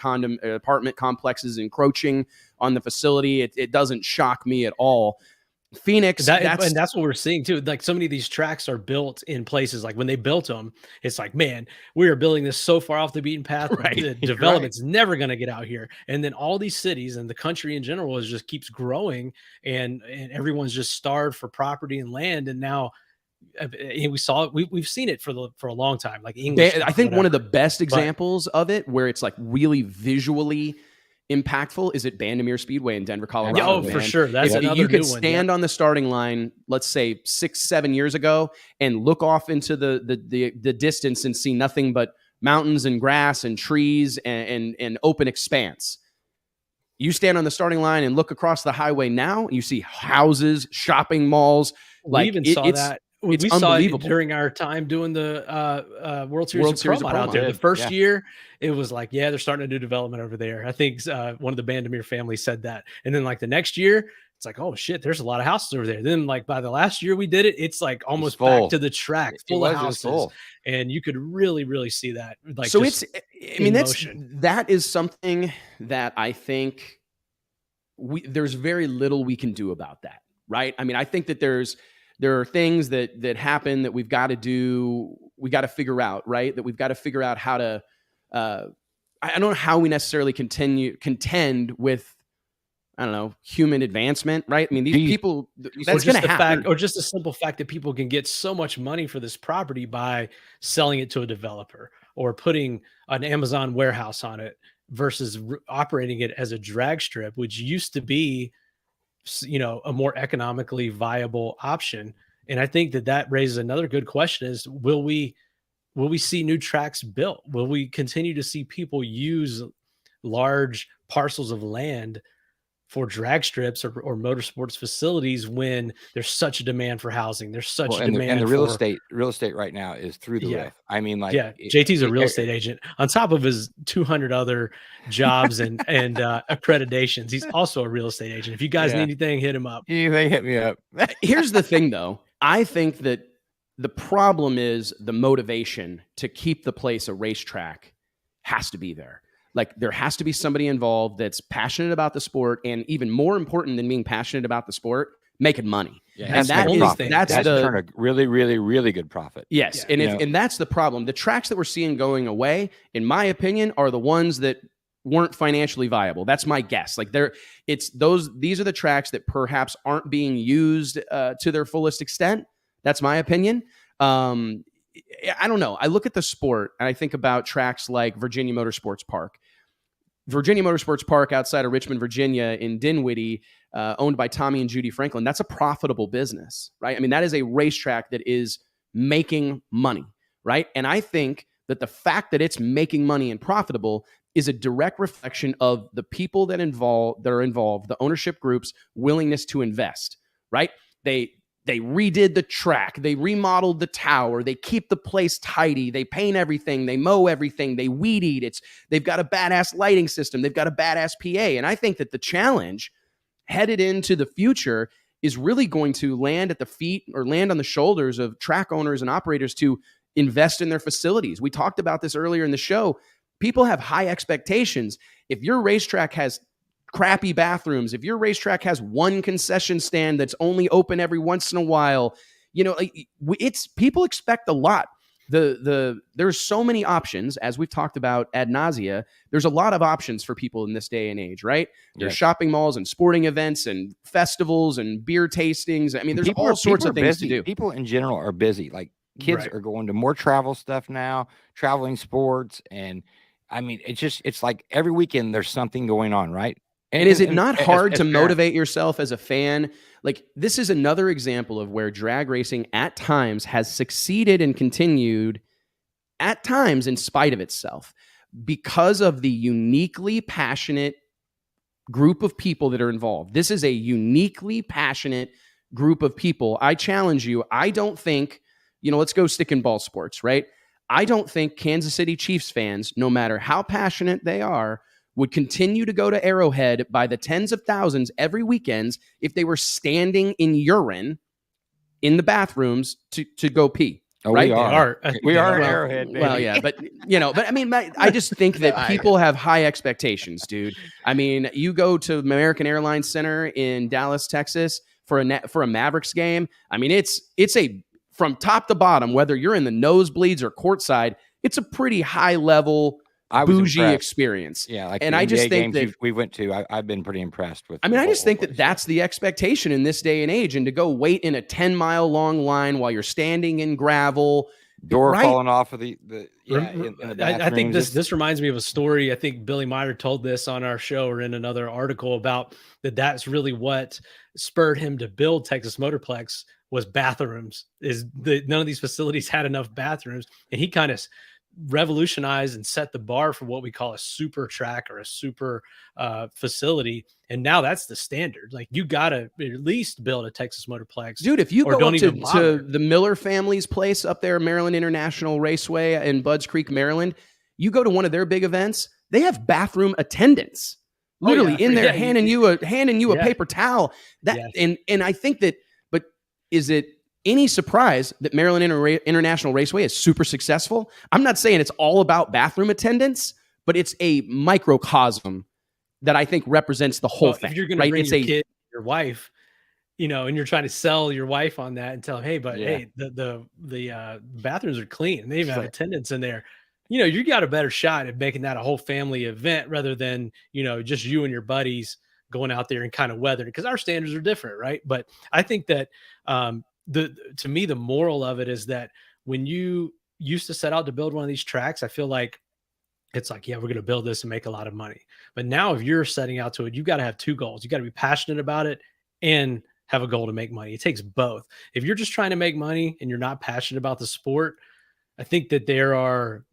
A: complexes encroaching on the facility. It doesn't shock me at all. Phoenix,
B: and that's what we're seeing too. Like, so many of these tracks are built in places, like when they built them, it's like, man, we are building this so far off the beaten path. Right. The development's never going to get out here. And then all these cities and the country in general just keeps growing, and everyone's just starved for property and land. And now we saw it. We've seen it for a long time. Like English,
A: I think one of the best examples of it, where it's like really visually impactful, is at Bandimere Speedway in Denver, Colorado.
B: For sure. That's another
A: you could
B: new one,
A: stand on the starting line, let's say 6-7 years ago, and look off into the distance and see nothing but mountains and grass and trees and open expanse. You stand on the starting line and look across the highway now, and you see houses, shopping malls.
B: We even saw that. We saw it during our time doing the World Series of Pro out there. The first year, it was like, they're starting to do development over there. I think one of the Bandimere family said that. And then like the next year, it's like, oh shit, there's a lot of houses over there. Then like by the last year we did it, it's like almost back to the track, full of houses. And you could really, really see that. Like, so
A: that is something that I think there's very little we can do about that, right? I mean, I think that there are things that happen that we've got to do. We got to figure out, right? That we've got to figure out how to, I don't know how we necessarily contend with, I don't know, human advancement, right? I mean, these people, that's going to happen.
B: Or just the simple fact that people can get so much money for this property by selling it to a developer or putting an Amazon warehouse on it versus operating it as a drag strip, which used to be, a more economically viable option. And I think that raises another good question: is will we see new tracks built? Will we continue to see people use large parcels of land for drag strips or motorsports facilities when there's such a demand for housing? There's such a demand,
C: and the real estate right now is through the roof. I mean, like,
B: JT's a real estate agent on top of his 200 other jobs and accreditations. He's also a real estate agent. If you guys need anything, hit him up.
C: They hit me up.
A: Here's the thing, though. I think that the problem is the motivation to keep the place a racetrack has to be there. Like, there has to be somebody involved that's passionate about the sport, and even more important than being passionate about the sport, making money.
C: Yeah,
A: and that's
C: a really, really, really good profit.
A: Yes. Yeah. And that's the problem. The tracks that we're seeing going away, in my opinion, are the ones that weren't financially viable. That's my guess. Like, these are the tracks that perhaps aren't being used to their fullest extent. That's my opinion. I don't know. I look at the sport and I think about tracks like Virginia Motorsports Park. Virginia Motorsports Park outside of Richmond, Virginia in Dinwiddie, owned by Tommy and Judy Franklin. That's a profitable business, right? I mean, that is a racetrack that is making money, right? And I think that the fact that it's making money and profitable is a direct reflection of the people that are involved, the ownership group's willingness to invest, right? They redid the track. They remodeled the tower. They keep the place tidy. They paint everything. They mow everything. They weed eat. They've got a badass lighting system. They've got a badass PA. And I think that the challenge headed into the future is really going to land at the feet or land on the shoulders of track owners and operators to invest in their facilities. We talked about this earlier in the show. People have high expectations. If your racetrack has crappy bathrooms, if your racetrack has one concession stand that's only open every once in a while, it's people expect a lot. There's so many options, as we've talked about ad nausea. There's a lot of options for people in this day and age, right? There's shopping malls and sporting events and festivals and beer tastings. I mean, there's all sorts of things to do.
C: People in general are busy. Like kids are going to more travel stuff now, traveling sports. And I mean, it's like every weekend there's something going on, right?
A: And is it not hard to motivate yourself as a fan? Like, this is another example of where drag racing at times has succeeded and continued at times in spite of itself because of the uniquely passionate group of people that are involved. This is a uniquely passionate group of people. I challenge you. I don't think, let's go stick and ball sports, right? I don't think Kansas City Chiefs fans, no matter how passionate they are, would continue to go to Arrowhead by the tens of thousands every weekend if they were standing in urine in the bathrooms to go pee.
C: Oh,
A: right?
C: We are at Arrowhead, baby.
A: Well, yeah, but I mean, I just think that people have high expectations, dude. I mean, you go to American Airlines Center in Dallas, Texas for a Mavericks game. I mean, it's a from top to bottom, whether you're in the nosebleeds or courtside, it's a pretty high level bougie experience.
C: Yeah, like
A: and I just think that
C: we went to, I've been pretty impressed with.
A: I mean, I just think that that's the expectation in this day and age, and to go wait in a 10-mile long line while you're standing in gravel,
C: door falling off of the
B: I think this reminds me of a story. I think Billy Meyer told this on our show or in another article about that's really what spurred him to build Texas Motorplex was bathrooms. None of these facilities had enough bathrooms, and he kind of revolutionized and set the bar for what we call a super track or a super facility. And now that's the standard. Like, you got to at least build a Texas Motorplex.
A: Dude, if you go up to the Miller family's place up there, Maryland International Raceway in Budds Creek, Maryland, you go to one of their big events, they have bathroom attendants literally in there handing you a paper towel. And I think that, but is it any surprise that Maryland International Raceway is super successful? I'm not saying it's all about bathroom attendants, but it's a microcosm that I think represents the whole thing.
B: If you're going to bring your kid, your wife, and you're trying to sell your wife on that and tell, hey, the bathrooms are clean and they even have attendants in there. You got a better shot at making that a whole family event rather than, just you and your buddies going out there and kind of weathering, because our standards are different, right? But I think that to me, the moral of it is that when you used to set out to build one of these tracks, I feel like it's like, we're going to build this and make a lot of money. But now if you're setting out to it, you've got to have two goals. You got to be passionate about it and have a goal to make money. It takes both. If you're just trying to make money and you're not passionate about the sport, I think that there are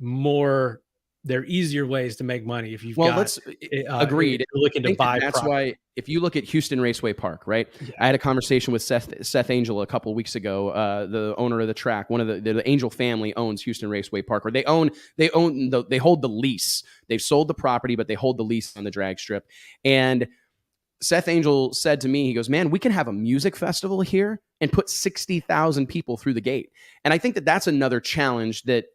B: easier ways to make money if you've
A: agreed.
B: If you're looking to buy.
A: That's why if you look at Houston Raceway Park, right? Yeah. I had a conversation with Seth Angel a couple of weeks ago, the owner of the track. One of the Angel family owns Houston Raceway Park, or they hold the lease. They've sold the property, but they hold the lease on the drag strip. And Seth Angel said to me, he goes, man, we can have a music festival here and put 60,000 people through the gate. And I think that that's another challenge that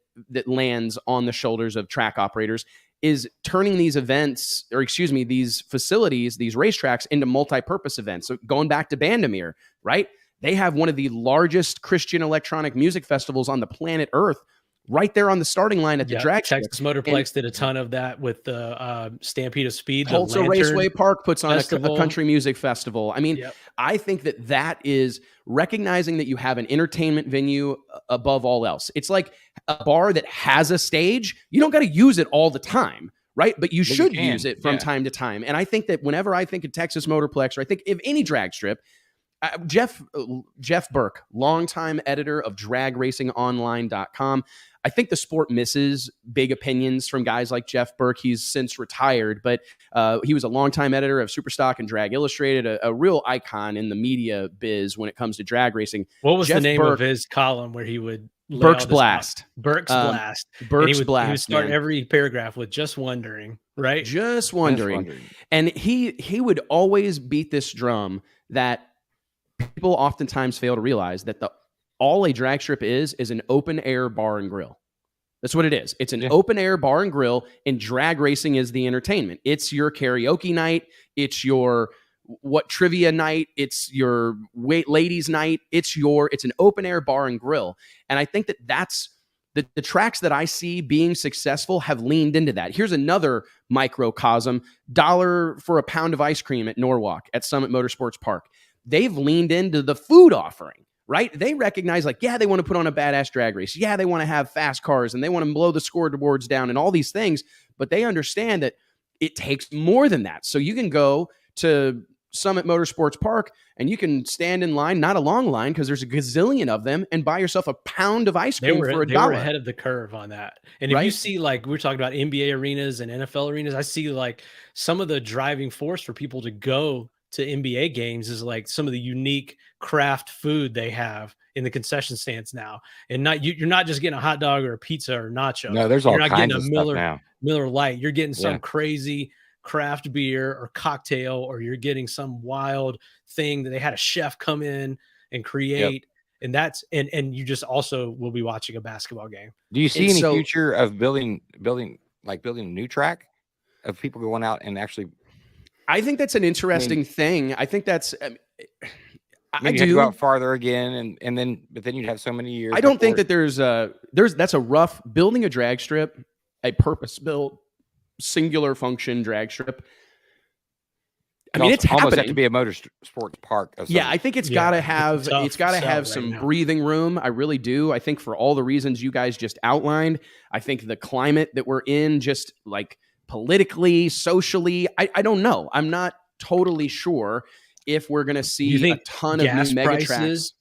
A: lands on the shoulders of track operators, is turning these events, these facilities, these racetracks into multi-purpose events. So going back to Bandamere, right? They have one of the largest Christian electronic music festivals on the planet Earth right there on the starting line at the drag strip.
B: Texas Motorplex did a ton of that with the Stampede of Speed.
A: Tulsa Raceway Park puts on a country music festival. I mean, I think that is recognizing that you have an entertainment venue above all else. It's like a bar that has a stage. You don't got to use it all the time, right? But you should use it from time to time. And I think that whenever I think of Texas Motorplex, or I think of any drag strip, Jeff Burke, longtime editor of DragRacingOnline.com. I think the sport misses big opinions from guys like Jeff Burke. He's since retired, but he was a longtime editor of Superstock and Drag Illustrated, a real icon in the media biz when it comes to drag racing.
B: What was the name of his column where he would
A: Burke's Blast?
B: Burke's Blast.
A: Burke's Blast.
B: He would start every paragraph with "just wondering," right?
A: Just wondering. And he would always beat this drum that people oftentimes fail to realize, that the all a drag strip is an open air bar and grill. That's what it is. It's an open air bar and grill, and drag racing is the entertainment. It's your karaoke night. It's your trivia night. It's your ladies night. It's an open air bar and grill. And I think that's the tracks that I see being successful have leaned into that. Here's another microcosm: $1 for a pound of ice cream at Norwalk at Summit Motorsports Park. They've leaned into the food offering. Right? They recognize they want to put on a badass drag race. Yeah, they want to have fast cars and they want to blow the scoreboards down and all these things, but they understand that it takes more than that. So you can go to Summit Motorsports Park and you can stand in line, not a long line because there's a gazillion of them, and buy yourself a pound of ice cream for $1.
B: They were ahead of the curve on that. And if you see, like we're talking about NBA arenas and NFL arenas, I see like some of the driving force for people to go to NBA games is like some of the unique craft food they have in the concession stands now. And you're not just getting a hot dog or a pizza or nacho.
C: No, there's all kinds of stuff now.
B: Miller Lite. You're getting some crazy craft beer or cocktail, or you're getting some wild thing that they had a chef come in and create. And that's and you just also will be watching a basketball game.
C: Do you see any future of building a new track, of people going out and actually?
A: I think that's an interesting thing. I think that's. I do
C: go out farther again, but then you'd have so many years.
A: I don't think that that's a rough building a drag strip, a purpose-built, singular function drag strip. I mean, it's
C: almost
A: happening.
C: Have to be a motorsports park.
A: I think it's got to have some breathing room. I really do. I think for all the reasons you guys just outlined, I think the climate that we're in, just like politically, socially, I don't know. I'm not totally sure if we're going to see a ton of new mega tracks.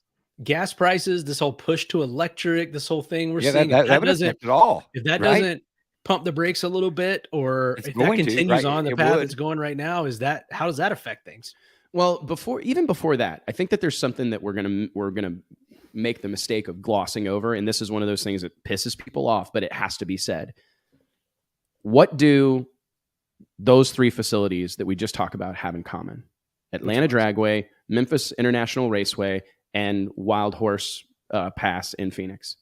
B: Gas prices, this whole push to electric, this whole thing we're seeing.
C: That doesn't at all.
B: If that doesn't pump the brakes a little bit, or if that continues on the path it's going right now, how does that affect things?
A: Well, even before that, I think that there's something that we're gonna make the mistake of glossing over, and this is one of those things that pisses people off, but it has to be said. What do those three facilities that we just talked about have in common? Atlanta Dragway, Memphis International Raceway, and Wild Horse Pass in Phoenix.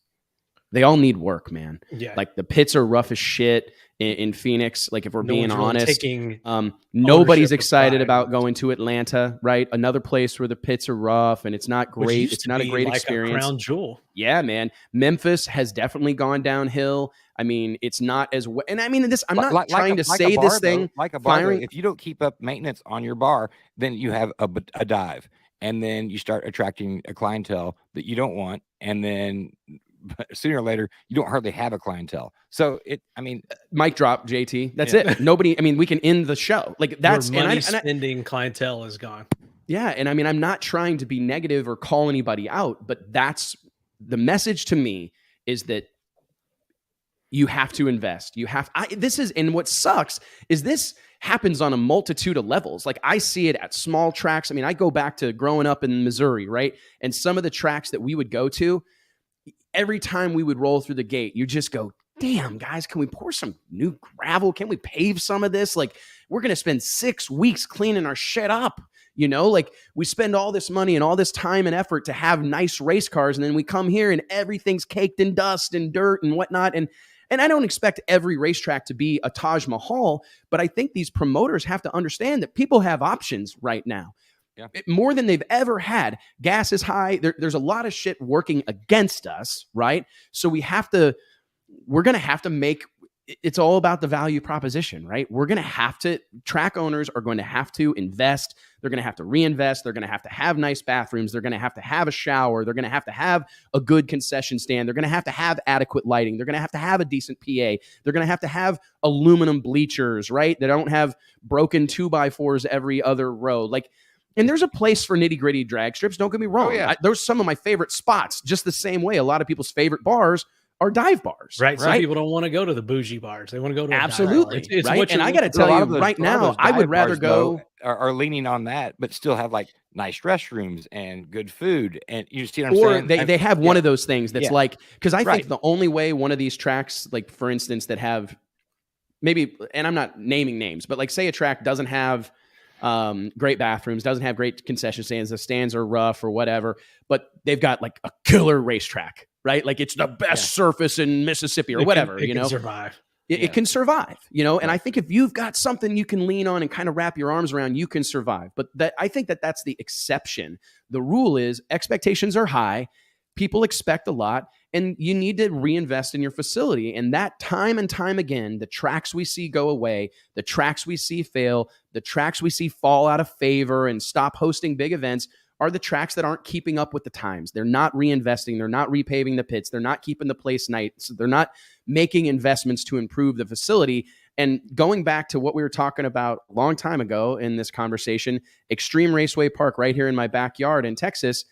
A: They all need work, man. Yeah. Like the pits are rough as shit in Phoenix. Like if we're being honest, nobody's excited about going to Atlanta, right? Another place where the pits are rough and it's not great. It's not a great experience.
B: A crown jewel.
A: Yeah, man. Memphis has definitely gone downhill. I mean, it's not as well. And I mean, I'm not trying to say this thing.
C: Like a bar, if you don't keep up maintenance on your bar, then you have a dive. And then you start attracting a clientele that you don't want. And then sooner or later, you don't hardly have a clientele. So
A: mic drop, JT. That's it. Nobody. I mean, we can end the show. Like that's
B: your spending clientele is gone.
A: Yeah, and I mean, I'm not trying to be negative or call anybody out, but that's the message to me is that you have to invest. And what sucks is this happens on a multitude of levels. Like I see it at small tracks. I mean, I go back to growing up in Missouri, right? And some of the tracks that we would go to, every time we would roll through the gate, you just go, damn, guys, can we pour some new gravel? Can we pave some of this? Like, we're going to spend 6 weeks cleaning our shit up. You know, like we spend all this money and all this time and effort to have nice race cars. And then we come here and everything's caked in dust and dirt and whatnot. And I don't expect every racetrack to be a Taj Mahal, but I think these promoters have to understand that people have options right now. Yeah. More than they've ever had. Gas is high. There's a lot of shit working against us, right? So we're going to have to make, it's all about the value proposition, right? We're going to have to, track owners are going to have to invest. They're going to have to reinvest. They're going to have nice bathrooms. They're going to have a shower. They're going to have a good concession stand. They're going to have adequate lighting. They're going to have a decent PA. They're going to have aluminum bleachers, right? They don't have broken 2x4s every other row. Like, and there's a place for nitty gritty drag strips. Don't get me wrong. Oh, yeah. There's some of my favorite spots, just the same way a lot of people's favorite bars are dive bars.
B: Right. Some people don't want to go to the bougie bars. They want to go to
A: absolutely. It's right. And I got to tell you right now, I would rather go
C: are leaning on that, but still have like nice restrooms and good food. And you see what I'm saying?
A: Or they have one of those things that's like, because I think the only way one of these tracks, like for instance, that have maybe, and I'm not naming names, but like say a track doesn't have great bathrooms, doesn't have great concession stands. The stands are rough or whatever, but they've got like a killer racetrack, right? Like it's the best surface in Mississippi or whatever,
B: it can survive.
A: It can survive, and I think if you've got something you can lean on and kind of wrap your arms around, you can survive. But I think that's the exception. The rule is expectations are high. People expect a lot, and you need to reinvest in your facility. And that time and time again, the tracks we see go away, the tracks we see fail, the tracks we see fall out of favor and stop hosting big events are the tracks that aren't keeping up with the times. They're not reinvesting. They're not repaving the pits. They're not keeping the place nice. So they're not making investments to improve the facility. And going back to what we were talking about a long time ago in this conversation, Extreme Raceway Park right here in my backyard in Texas,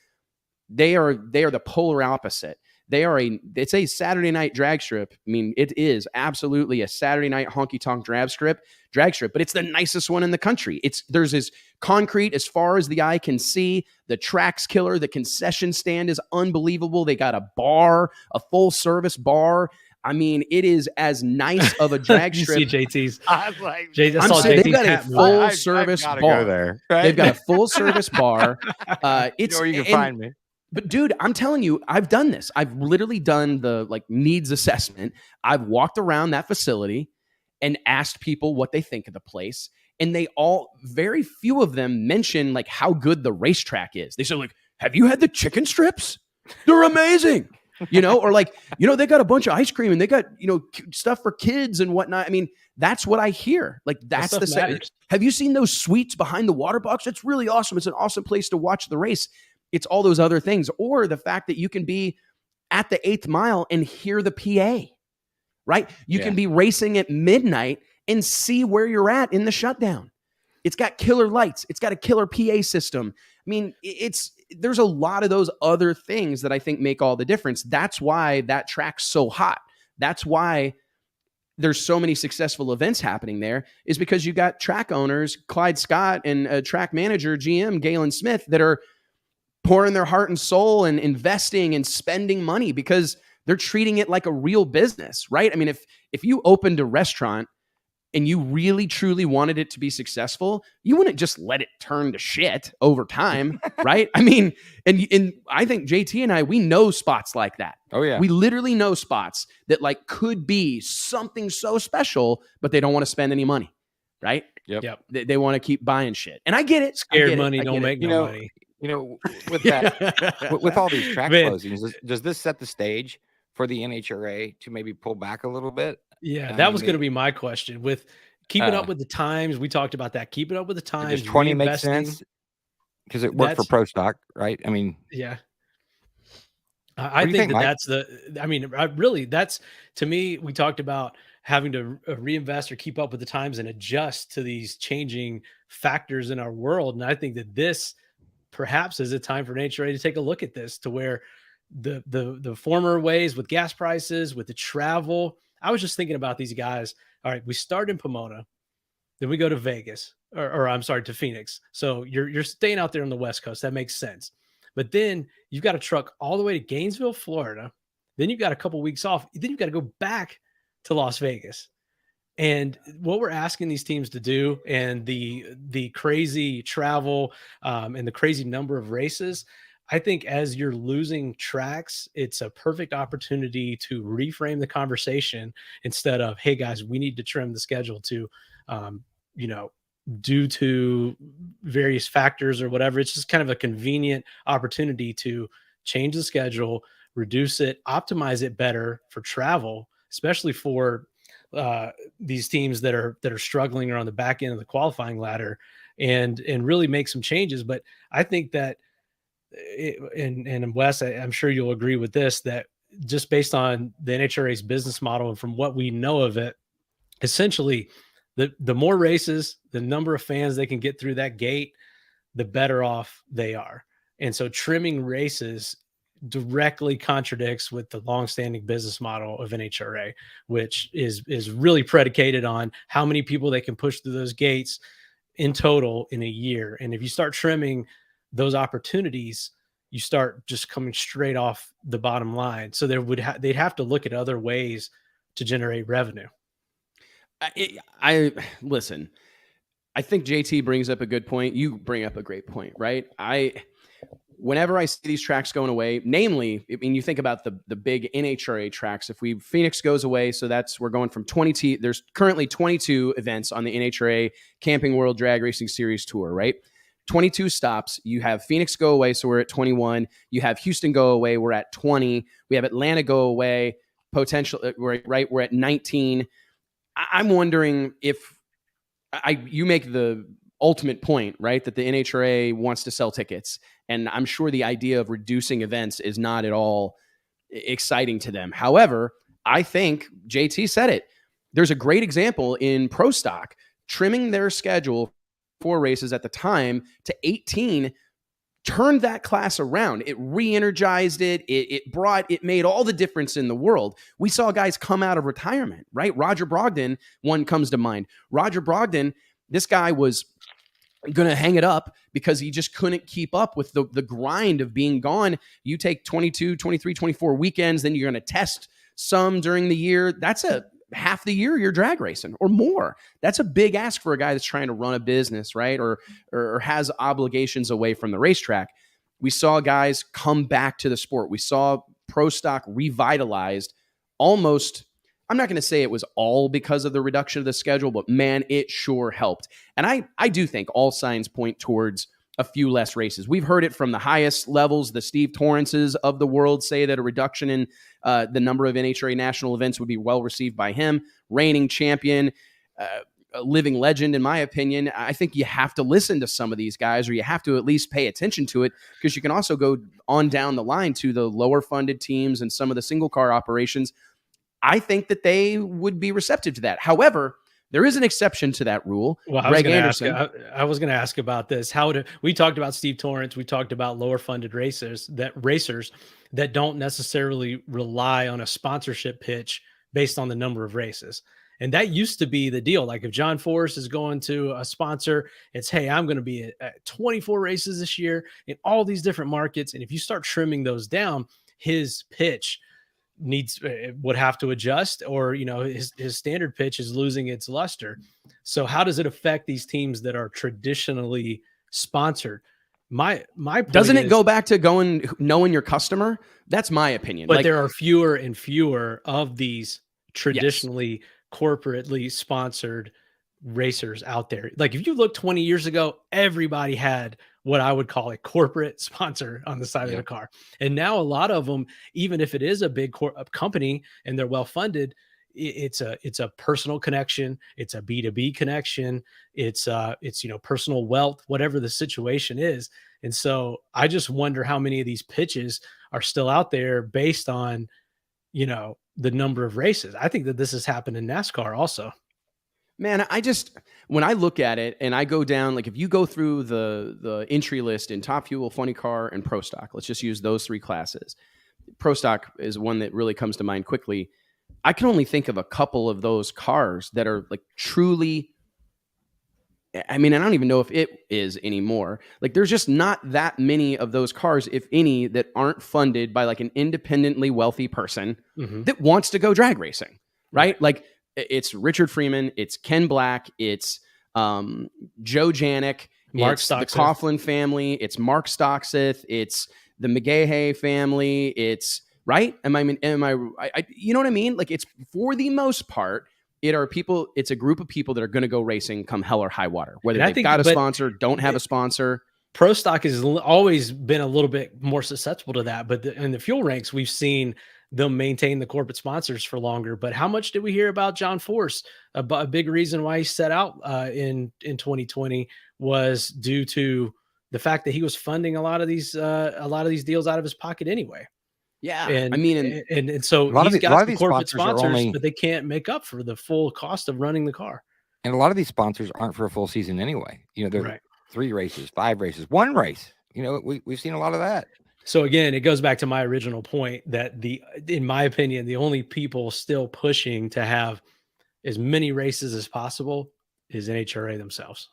A: they are the polar opposite. It's a Saturday night drag strip. I mean, it is absolutely a Saturday night honky tonk drag strip, but it's the nicest one in the country. There's this concrete as far as the eye can see. The track's killer. The concession stand is unbelievable. They got a bar, a full service bar. I mean, it is as nice of a drag strip.
B: You see JT's.
C: I was like,
A: they've got a full service bar.
C: Go there, right?
A: They've got a full service bar.
C: You know where you can find me.
A: But dude, I'm telling you, I've done this. I've literally done the needs assessment. I've walked around that facility and asked people what they think of the place. And very few of them mention like how good the racetrack is. They say like, have you had the chicken strips? They're amazing. Or like, they got a bunch of ice cream and they got, stuff for kids and whatnot. I mean, that's what I hear. Like that's the same. Have you seen those suites behind the water box? It's really awesome. It's an awesome place to watch the race. It's all those other things, or the fact that you can be at the 8th mile and hear the PA, right? You can be racing at midnight and see where you're at in the shutdown. It's got killer lights. It's got a killer PA system. I mean, there's a lot of those other things that I think make all the difference. That's why that track's so hot. That's why there's so many successful events happening there, is because you got track owners, Clyde Scott, and track manager, GM, Galen Smith, that are pouring their heart and soul and investing and spending money because they're treating it like a real business, right? I mean, if you opened a restaurant and you really truly wanted it to be successful, you wouldn't just let it turn to shit over time, right? I mean, and I think JT and I, we know spots like that.
C: Oh yeah.
A: We literally know spots that like could be something so special, but they don't want to spend any money, right?
C: Yep.
A: They want to keep buying shit. And I get it.
B: Scared money don't make no money.
C: With that, with all these track closings, does this set the stage for the NHRA to maybe pull back a little bit?
B: Yeah, that was going to be my question. With keeping up with the times, we talked about that. Keeping up with the times.
C: Does 20 make sense? Because it worked for Pro Stock, right? I mean,
B: yeah. I think that's that's, to me, we talked about having to reinvest or keep up with the times and adjust to these changing factors in our world. And I think that this perhaps is a time for NHRA to take a look at this, to where the former ways with gas prices, with the travel. I was just thinking about these guys. All right, we start in Pomona, then we go to Vegas, or I'm sorry, to Phoenix. So you're staying out there on the West Coast. That makes sense. But then you've got to truck all the way to Gainesville, Florida. Then you've got a couple weeks off. Then you've got to go back to Las Vegas. And what we're asking these teams to do, and the crazy travel and the crazy number of races, I think as you're losing tracks, it's a perfect opportunity to reframe the conversation instead of, hey guys, we need to trim the schedule to, due to various factors or whatever. It's just kind of a convenient opportunity to change the schedule, reduce it, optimize it better for travel, especially for these teams that are struggling or on the back end of the qualifying ladder, and really make some changes. But I think that, and Wes, I'm sure you'll agree with this, that just based on the NHRA's business model and from what we know of it, essentially the more races, the number of fans they can get through that gate, the better off they are. And so trimming races directly contradicts with the longstanding business model of NHRA, which is really predicated on how many people they can push through those gates in total in a year. And if you start trimming those opportunities, you start just coming straight off the bottom line. So they'd have to look at other ways to generate revenue.
A: I listen. I think JT brings up a good point. You bring up a great point, right? Whenever I see these tracks going away, namely, I mean, you think about the big NHRA tracks. If Phoenix goes away, so we're going from 20. There's currently 22 events on the NHRA Camping World Drag Racing Series Tour, right? 22 stops. You have Phoenix go away, so we're at 21. You have Houston go away, we're at 20. We have Atlanta go away, right? We're at 19. I'm wondering if you make the ultimate point, right? That the NHRA wants to sell tickets. And I'm sure the idea of reducing events is not at all exciting to them. However, I think JT said it. There's a great example in Pro Stock trimming their schedule 4 races at the time to 18, turned that class around. It re-energized it. It made all the difference in the world. We saw guys come out of retirement, right? Roger Brogdon, one comes to mind. Roger Brogdon, this guy was going to hang it up because he just couldn't keep up with the grind of being gone. You take 22, 23, 24 weekends, then you're going to test some during the year. That's a half the year you're drag racing or more. That's a big ask for a guy that's trying to run a business, right? Or has obligations away from the racetrack. We saw guys come back to the sport. We saw Pro Stock revitalized almost. I'm not going to say it was all because of the reduction of the schedule, but man, it sure helped. And I do think all signs point towards a few less races. We've heard it from the highest levels. The Steve Torrances of the world say that a reduction in the number of NHRA national events would be well received by him. Reigning champion, a living legend, in my opinion. I think you have to listen to some of these guys, or you have to at least pay attention to it, because you can also go on down the line to the lower funded teams and some of the single car operations. I think that they would be receptive to that. However, there is an exception to that rule.
B: Well, I was going to ask about this. We talked about Steve Torrance. We talked about lower funded racers that don't necessarily rely on a sponsorship pitch based on the number of races. And that used to be the deal. Like if John Forrest is going to a sponsor, it's, hey, I'm going to be at 24 races this year in all these different markets. And if you start trimming those down, his pitch would have to adjust, or his standard pitch is losing its luster. So how does it affect these teams that are traditionally sponsored? My
A: doesn't it go back to knowing your customer? That's my opinion.
B: But there are fewer and fewer of these traditionally corporately sponsored racers out there. Like if you look 20 years ago, everybody had what I would call a corporate sponsor on the side of the car. And now a lot of them, even if it is a big company and they're well funded, it's a personal connection. It's a B2B connection. It's personal wealth, whatever the situation is. And so I just wonder how many of these pitches are still out there based on, the number of races. I think that this has happened in NASCAR also.
A: Man, when I look at it and I go down, like if you go through the entry list in Top Fuel, Funny Car, and Pro Stock, let's just use those 3 classes. Pro Stock is one that really comes to mind quickly. I can only think of a couple of those cars that are like truly, I mean, I don't even know if it is anymore. Like there's just not that many of those cars, if any, that aren't funded by like an independently wealthy person that wants to go drag racing, right? Like it's Richard Freeman, it's Ken Black, it's Joe Janik,
B: Mark
A: it's
B: Stockseth,
A: the Coughlin family, it's Mark Stockseth, it's the McGahey family, it's right. Am I you know what I mean? Like it's, for the most part, it's a group of people that are going to go racing come hell or high water, whether they've got a sponsor, don't have a sponsor.
B: Pro Stock has always been a little bit more susceptible to that, but in the fuel ranks, we've seen them maintain the corporate sponsors for longer. But how much did we hear about John Force? A big reason why he set out in 2020 was due to the fact that he was funding a lot of these deals out of his pocket anyway.
A: Yeah,
B: and so he's got the corporate sponsors, but they can't make up for the full cost of running the car.
C: And a lot of these sponsors aren't for a full season anyway. They're 3 races, 5 races, 1 race. We've seen a lot of that.
B: So again, it goes back to my original point that in my opinion, the only people still pushing to have as many races as possible is NHRA themselves.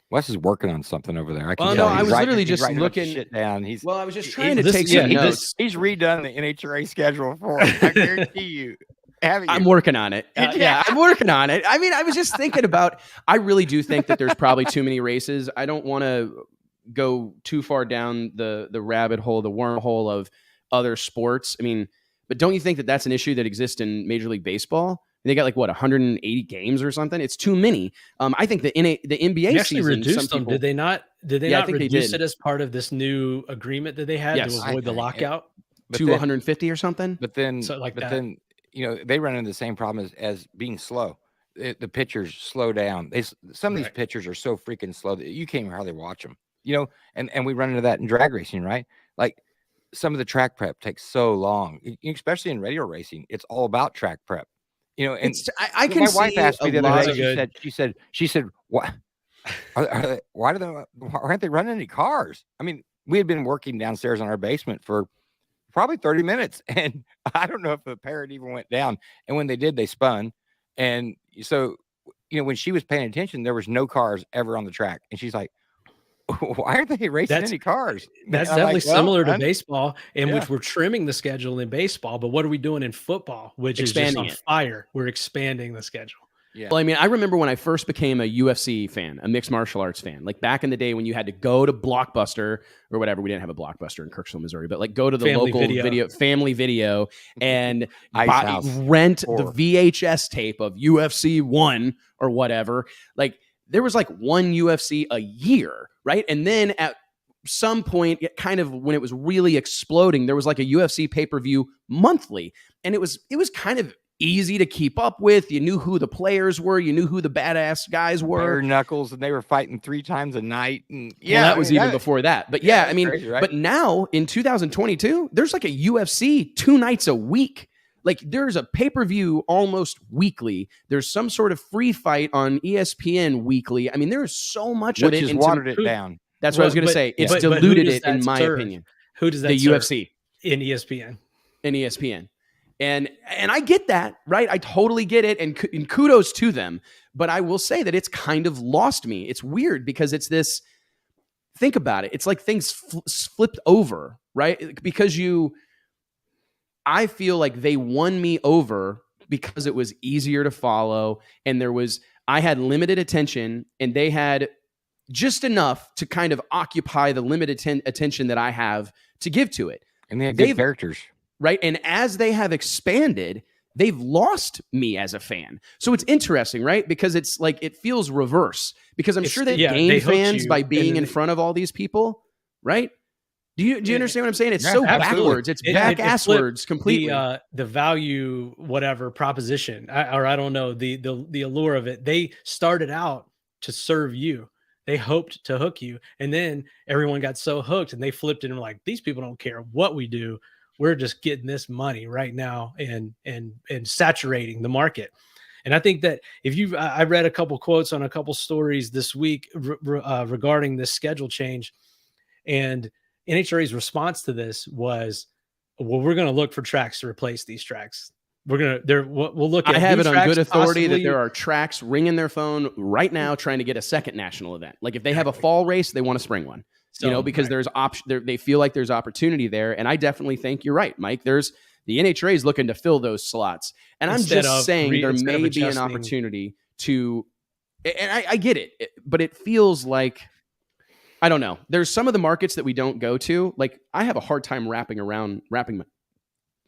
C: Wes is working on something over there.
A: I was literally just looking
C: shit down.
A: I was just trying to take some notes.
C: He's redone the NHRA schedule for us. I guarantee you. haven't you?
A: I'm working on it. Yeah, I'm working on it. I mean, I was just thinking about, I really do think that there's probably too many races. I don't want to go too far down the rabbit hole, the wormhole of other sports. I mean, but don't you think that that's an issue that exists in Major League Baseball? They got like, what, 180 games or something? It's too many. I think the NBA
B: they actually
A: season,
B: reduced them. Did they not? Did they not reduce it as part of this new agreement that they had to avoid the lockout?
A: To 150 or something?
C: But then,
B: then,
C: they run into the same problem as being slow. The pitchers slow down. Some of these pitchers are so freaking slow that you can't even hardly watch them. And we run into that in drag racing, right? Like some of the track prep takes so long, especially in radial racing. It's all about track prep. And
A: I can
C: my wife asked me the other day. She said, "What? Why aren't they running any cars?" I mean, we had been working downstairs in our basement for probably 30 minutes, and I don't know if the parrot even went down. And when they did, they spun. And so, when she was paying attention, there was no cars ever on the track, and she's like, "Why aren't they racing any cars?"
B: That's definitely similar to baseball, which we're trimming the schedule in baseball. But what are we doing in football, which is just on fire? We're expanding the schedule.
A: Yeah. Well, I mean, I remember when I first became a UFC fan, a mixed martial arts fan, like back in the day when you had to go to Blockbuster or whatever. We didn't have a Blockbuster in Kirksville, Missouri, but like go to the local family video and rent the VHS tape of UFC 1 or whatever. Like there was like one UFC a year, right? And then at some point, kind of when it was really exploding, there was like a UFC pay-per-view monthly, and it was kind of easy to keep up with. You knew who the players were. You knew who the badass guys were.
C: Bare knuckles, and they were fighting 3 times a night. And
A: that was even before that. But I mean, crazy, right? But now in 2022, there's like a UFC 2 nights a week. Like there's a pay-per-view almost weekly. There's some sort of free fight on ESPN weekly. I mean, there is so much of it.
C: Which has watered it down.
A: That's what I was going to say. It's diluted it, in my opinion.
B: Who does that
A: the
B: serve?
A: UFC.
B: In ESPN.
A: In ESPN. And I get that, right? I totally get it. And kudos to them. But I will say that it's kind of lost me. It's weird because it's this, think about it. It's like things flipped over, right? Because I feel like they won me over because it was easier to follow. And I had limited attention and they had just enough to kind of occupy the limited attention that I have to give to it.
C: And they had good characters.
A: Right. And as they have expanded, they've lost me as a fan. So it's interesting, right? Because it's like, it feels reverse because I'm sure they gained fans by being in front of all these people. Right. Do you understand what I'm saying? It's so backwards. It's back-asswards completely.
B: The value, whatever proposition, I don't know, the allure of it. They started out to serve you. They hoped to hook you. And then everyone got so hooked and they flipped it and were like, these people don't care what we do. We're just getting this money right now and saturating the market. And I think that I read a couple quotes on a couple stories this week regarding this schedule change, and NHRA's response to this was, well, we're going to look for tracks to replace these tracks. We'll look at.
A: I have it on good authority that there are tracks ringing their phone right now trying to get a second national event. Like if they have a fall race, they want a spring one. So, because there's they feel like there's opportunity there. And I definitely think you're right, Mike. The NHRA is looking to fill those slots. And I'm just saying there may be an opportunity to, and I get it, but it feels like, I don't know. There's some of the markets that we don't go to. Like I have a hard time wrapping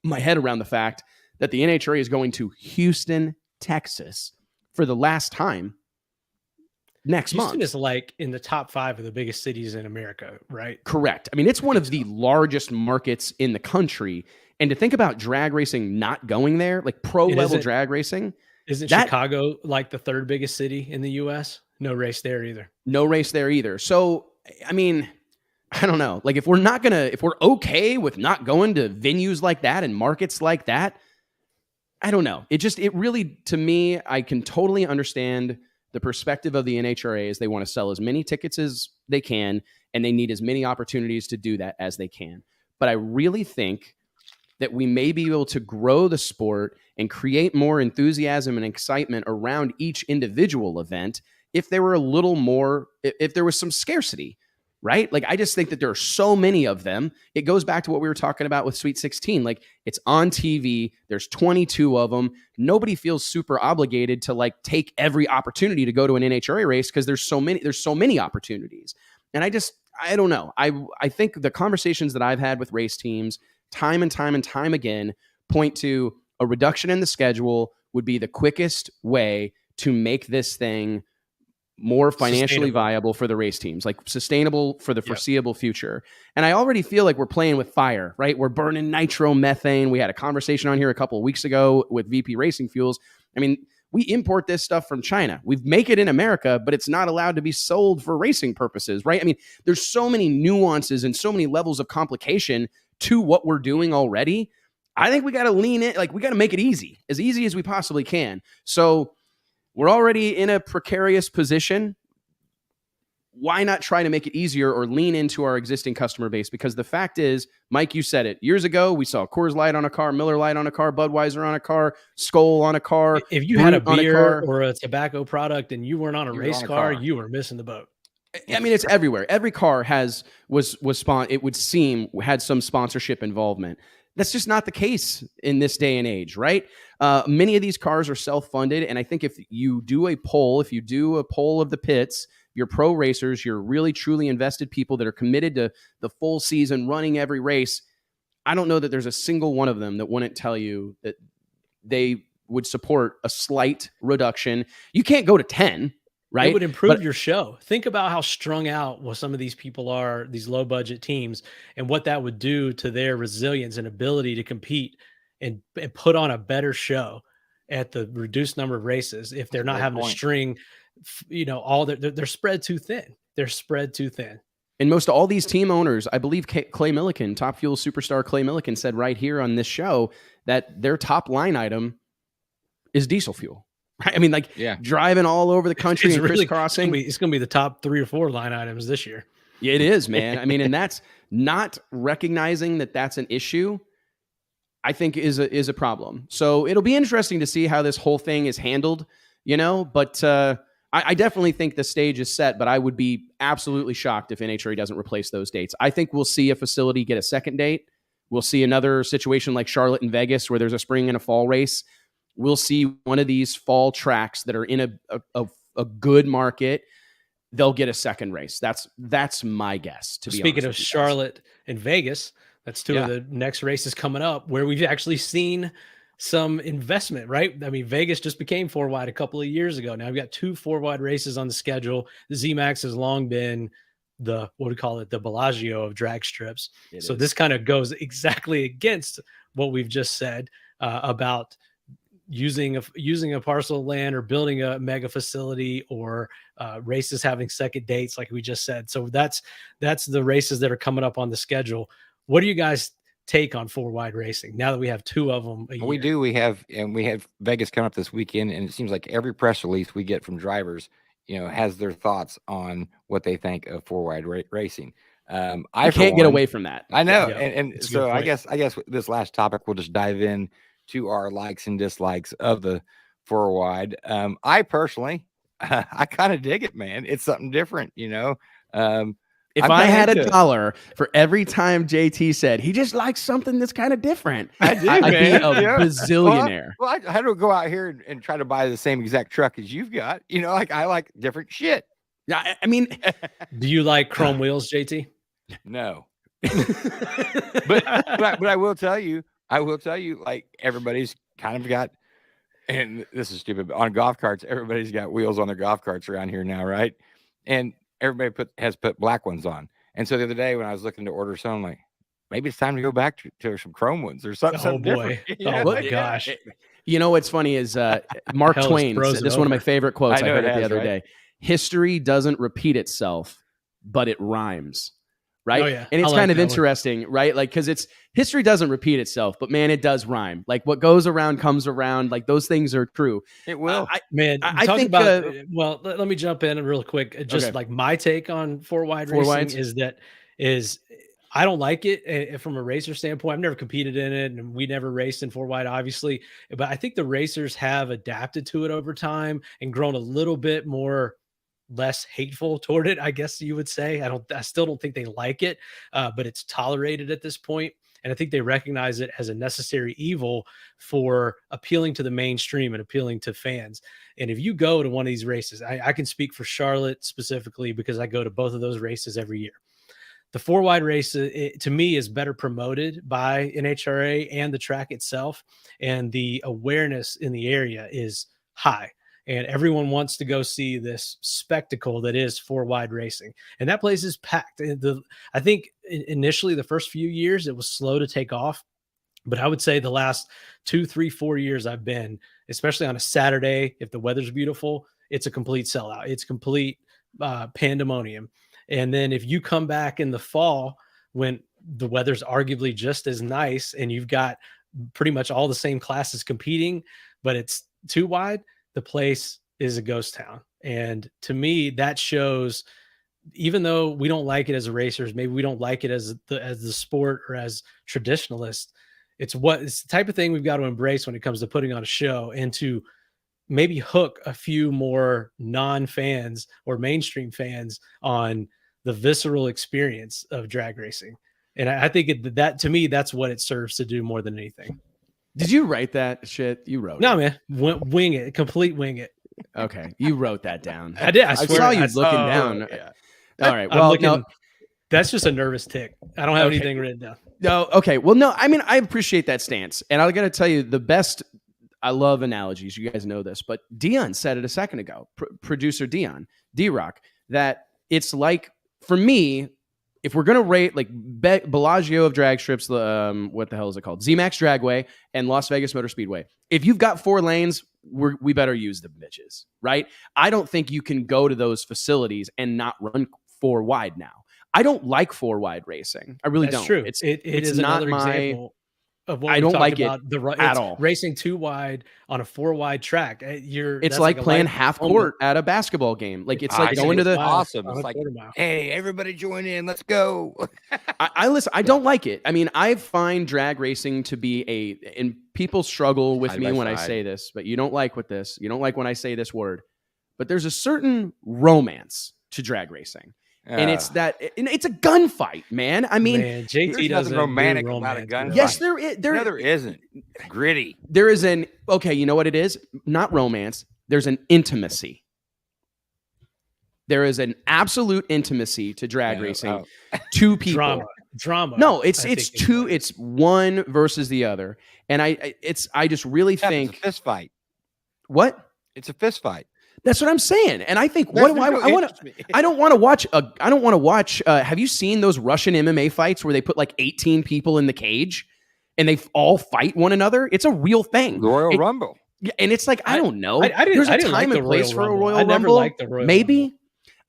A: my head around the fact that the NHRA is going to Houston, Texas for the last time next month.
B: Houston is like in the top 5 of the biggest cities in America, right?
A: Correct. I mean, it's one of the largest markets in the country. And to think about drag racing not going there, like pro level drag racing.
B: Isn't Chicago like the 3rd biggest city in the US? No race there either.
A: No race there either. So, I mean, I don't know. Like if we're okay with not going to venues like that and markets like that, I don't know. It really, to me, I can totally understand the perspective of the NHRA is they want to sell as many tickets as they can, and they need as many opportunities to do that as they can. But I really think that we may be able to grow the sport and create more enthusiasm and excitement around each individual event if there were a little more, if there was some scarcity. right? Like, I just think that there are so many of them. It goes back to what we were talking about with Sweet 16. Like, it's on TV. There's 22 of them. Nobody feels super obligated to like take every opportunity to go to an NHRA race because there's so many opportunities. And I don't know. I think the conversations that I've had with race teams time and time again point to a reduction in the schedule would be the quickest way to make this thing more financially viable for the race teams, like sustainable for the foreseeable future. And I already feel like we're playing with fire, right? We're burning nitromethane. We had a conversation on here a couple of weeks ago with VP Racing Fuels. I mean, we import this stuff from China. We make it in America, but it's not allowed to be sold for racing purposes, right? I mean, there's so many nuances and so many levels of complication to what we're doing already. I think we got to lean in, like we got to make it easy as we possibly can. So we're already in a precarious position. Why not try to make it easier or lean into our existing customer base? Because the fact is, Mike, you said it. Years ago, we saw Coors Light on a car, Miller Lite on a car, Budweiser on a car, Skull on a car.
B: If you had a beer or a tobacco product and you weren't on a race car, you were missing the boat.
A: I mean, it's everywhere. Every car it would seem, had some sponsorship involvement. That's just not the case in this day and age, right? Many of these cars are self-funded, and I think if you do a poll of the pits, your pro racers, your really truly invested people that are committed to the full season, running every race, I don't know that there's a single one of them that wouldn't tell you that they would support a slight reduction. You can't go to 10. Right?
B: It would improve your show. Think about how strung out some of these people are, these low budget teams, and what that would do to their resilience and ability to compete and put on a better show at the reduced number of races if they're not having to string, all they're spread too thin. They're spread too thin.
A: And most of all these team owners, I believe Clay Millican, Top Fuel superstar Clay Millican, said right here on this show that their top line item is diesel fuel. I mean, driving all over the country and crisscrossing.
B: It's going to be the top 3 or 4 line items this year.
A: It is, man. I mean, and that's not recognizing that that's an issue, I think is a problem. So it'll be interesting to see how this whole thing is handled, but I definitely think the stage is set, but I would be absolutely shocked if NHRA doesn't replace those dates. I think we'll see a facility get a second date. We'll see another situation like Charlotte and Vegas where there's a spring and a fall race. We'll see one of these fall tracks that are in a good market. They'll get a second race. That's my guess.
B: Speaking of Charlotte and Vegas, that's two of the next races coming up where we've actually seen some investment, right? I mean, Vegas just became 4-wide a couple of years ago. Now we've got 2 4-wide races on the schedule. The ZMAX has long been the Bellagio of drag strips. This kind of goes exactly against what we've just said about using a parcel of land or building a mega facility or races having second dates like we just said. So that's the races that are coming up on the schedule. What do you guys take on 4-wide racing now that we have 2 of them a year?
C: We do. We have Vegas coming up this weekend, and it seems like every press release we get from drivers, has their thoughts on what they think of 4-wide racing. I
A: can't get away from that.
C: I know. And so I guess this last topic, we'll just dive in to our likes and dislikes of the 4-wide. I personally, I kind of dig it, man. It's something different,
A: If I had $1 for every time JT said he just likes something that's kind of different, I'd be a bazillionaire.
C: Well, I had to go out here and try to buy the same exact truck as you've got. I like different shit.
A: Yeah, I mean,
B: do you like chrome wheels, JT?
C: No, but I will tell you, like everybody's kind of got, and this is stupid, but on golf carts, everybody's got wheels on their golf carts around here now, right? And everybody has put black ones on. And so the other day when I was looking to order some, I'm like, maybe it's time to go back to some chrome ones or something.
B: Oh boy! Oh my gosh!
A: What's funny is Mark Twain. This is one of my favorite quotes. I heard it the other day. History doesn't repeat itself, but it rhymes. Right.
B: Oh, yeah.
A: And it's kind of interesting, right? Like, because history doesn't repeat itself, but man, it does rhyme. Like what goes around comes around. Like those things are true.
C: It will.
B: I think about, let me jump in real quick. Just like my take on 4-wide racing is I don't like it from a racer standpoint. I've never competed in it and we never raced in 4-wide, obviously, but I think the racers have adapted to it over time and grown a little bit more less hateful toward it, I guess you would say. I still don't think they like it, but it's tolerated at this point. And I think they recognize it as a necessary evil for appealing to the mainstream and appealing to fans. And if you go to one of these races, I can speak for Charlotte specifically because I go to both of those races every year. The 4-wide race, to me, is better promoted by NHRA and the track itself. And the awareness in the area is high. And everyone wants to go see this spectacle that is 4-wide racing. And that place is packed. I think initially the first few years, it was slow to take off. But I would say the last 2, 3, 4 years I've been, especially on a Saturday, if the weather's beautiful, it's a complete sellout. It's complete pandemonium. And then if you come back in the fall when the weather's arguably just as nice and you've got pretty much all the same classes competing, but it's 2 wide, the place is a ghost town. And to me, that shows, even though we don't like it as racers, maybe we don't like it as the sport or as traditionalists, it's the type of thing we've got to embrace when it comes to putting on a show and to maybe hook a few more non-fans or mainstream fans on the visceral experience of drag racing. And I think that to me, that's what it serves to do more than anything.
A: Did you write that shit? You wrote
B: no,
A: it.
B: Man. Wing it. Complete wing it.
A: Okay. You wrote that down.
B: I did. I swear.
A: saw you looking down.
B: Yeah.
A: All right. Well, no.
B: That's just a nervous tick. I don't have anything written down.
A: No. Okay. Well, no, I mean, I appreciate that stance. And I got to tell you, I love analogies. You guys know this, but Dion said it a second ago, producer Dion, D-Rock, that it's like, for me, if we're going to rate like Bellagio of drag strips, what the hell is it called? ZMAX Dragway and Las Vegas Motor Speedway. If you've got 4 lanes, we better use the bitches, right? I don't think you can go to those facilities and not run 4 wide now. I don't like 4 wide racing. I really don't.
B: True. It is not another example of what
A: I don't like it at all.
B: Racing 2 wide on a 4 wide track.
A: It's like playing half court at a basketball game. Like it's like going to the
C: awesome. It's like, hey, everybody join in. Let's go.
A: I listen. I don't like it. I mean, I find drag racing to be and people struggle with me when I say this, but you don't like this. You don't like when I say this word, but there's a certain romance to drag racing. And it's a gunfight, man. I mean,
B: JT doesn't
C: romantic about a gunfight.
A: Yes, there is.
C: There isn't. Gritty.
A: There is okay, you know what it is? Not romance. There's an intimacy. There is an absolute intimacy to drag racing. 2 people.
B: Drama.
A: No, it's two. It's one versus the other. And I just really think
C: it's a fist fight.
A: What?
C: It's a fist fight.
A: That's what I'm saying. And I think I don't want to watch. Have you seen those Russian MMA fights where they put like 18 people in the cage and they all fight one another? It's a real thing.
C: The Royal Rumble.
A: Yeah, and it's like, I don't know.
B: There's
A: a time and place for a Royal Rumble.
B: Never liked the Royal
A: Maybe.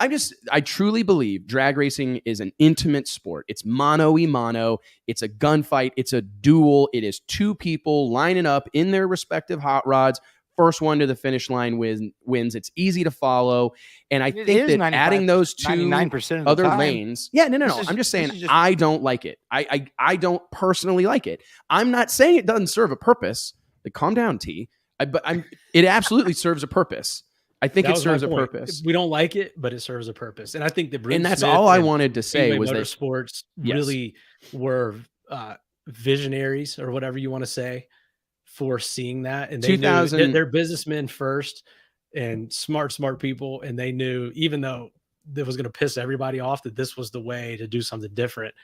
A: Rumble. I truly believe drag racing is an intimate sport. It's mano-y-mano. It's a gunfight. It's a duel. It is 2 people lining up in their respective hot rods. First one to the finish line wins. It's easy to follow. And I think that adding those 2 other lanes. Yeah, no. I'm just saying I don't like it. I don't personally like it. I'm not saying it doesn't serve a purpose. Like, calm down, T. It absolutely serves a purpose. I think it serves a purpose.
B: We don't like it, but it serves a purpose. And I think that Bruce
A: and that's
B: Smith
A: all I wanted to say was that
B: motorsports really were visionaries, or whatever you want to say, for seeing that. And they knew they're businessmen first and smart people. And they knew, even though it was going to piss everybody off, that this was the way to do something different.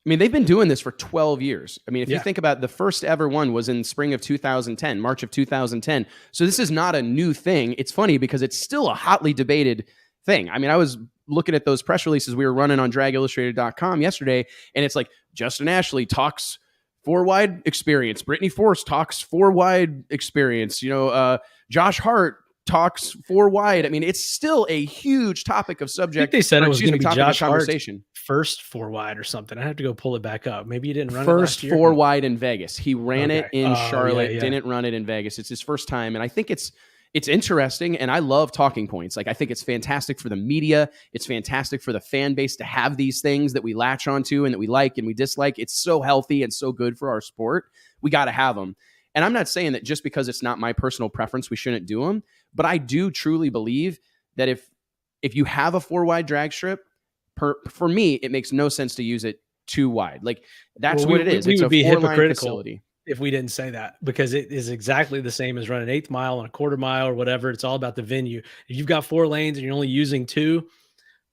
A: I mean, they've been doing this for 12 years. I mean, if you think about it, the first ever one was in spring of 2010, March of 2010. So this is not a new thing. It's funny because it's still a hotly debated thing. I mean, I was looking at those press releases we were running on dragillustrated.com yesterday, and it's like Justin Ashley talks 4-wide experience. Brittany Force talks 4-wide experience. Josh Hart talks 4-wide. I mean, it's still a huge topic of subject.
B: I think they said it was going to be Josh Hart's first 4-wide or something. I have to go pull it back up. Maybe he didn't run
A: first
B: it last year.
A: 4-wide in Vegas. He ran it in Charlotte, didn't run it in Vegas. It's his first time. And I think it's interesting, and I love talking points. Like, I think it's fantastic for the media. It's fantastic for the fan base to have these things that we latch onto and that we like and we dislike. It's so healthy and so good for our sport. We got to have them. And I'm not saying that just because it's not my personal preference, we shouldn't do them. But I do truly believe that if you have a 4-wide drag strip, for me, it makes no sense to use it 2 wide. Like that's what it is.
B: We
A: it's
B: would
A: a
B: be
A: 4-line
B: hypocritical
A: facility
B: if we didn't say that, because it is exactly the same as running 1/8 mile and a 1/4 mile or whatever. It's all about the venue. If you've got 4 lanes and you're only using 2,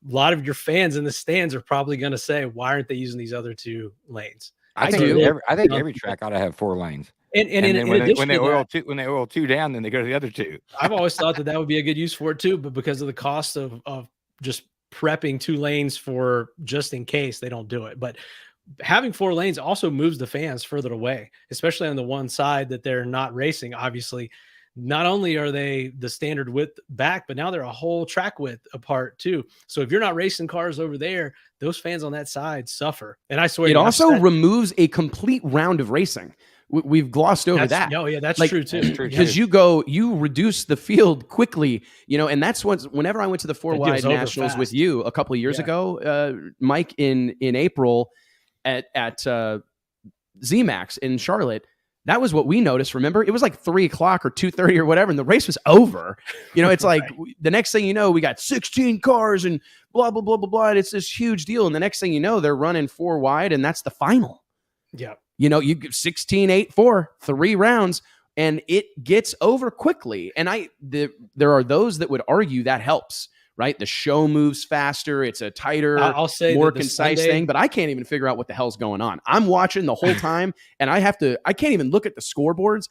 B: a lot of your fans in the stands are probably going to say, why aren't they using these other 2 lanes?
C: I think every track ought to have 4 lanes.
B: And
C: then when they oil 2 down, then they go to the other 2.
B: I've always thought that would be a good use for it too, but because of the cost of just prepping 2 lanes for just in case, they don't do it. But having 4 lanes also moves the fans further away, especially on the one side that they're not racing. Obviously, not only are they the standard width back, but now they're a whole track width apart too. So if you're not racing cars over there, those fans on that side suffer. And I swear,
A: it also removes a complete round of racing. We've glossed over that.
B: Oh yeah, that's
A: like,
B: true too.
A: Because you reduce the field quickly, and that's whenever I went to the 4-Wide Nationals with you a couple of years ago, Mike, in April at ZMAX in Charlotte. That was what we noticed. Remember, it was like 3:00 or 2:30 or whatever, and the race was over. It's like the next thing you know, we got 16 cars and blah blah blah blah blah. And it's this huge deal, and the next thing you know, they're running 4 wide, and that's the final.
B: Yeah,
A: you 16, 8, 4, 3 rounds, and it gets over quickly. And there are those that would argue that helps. Right, the show moves faster. It's a tighter,
B: I'll say
A: more concise thing. But I can't even figure out what the hell's going on. I'm watching the whole time, and I can't even look at the scoreboards.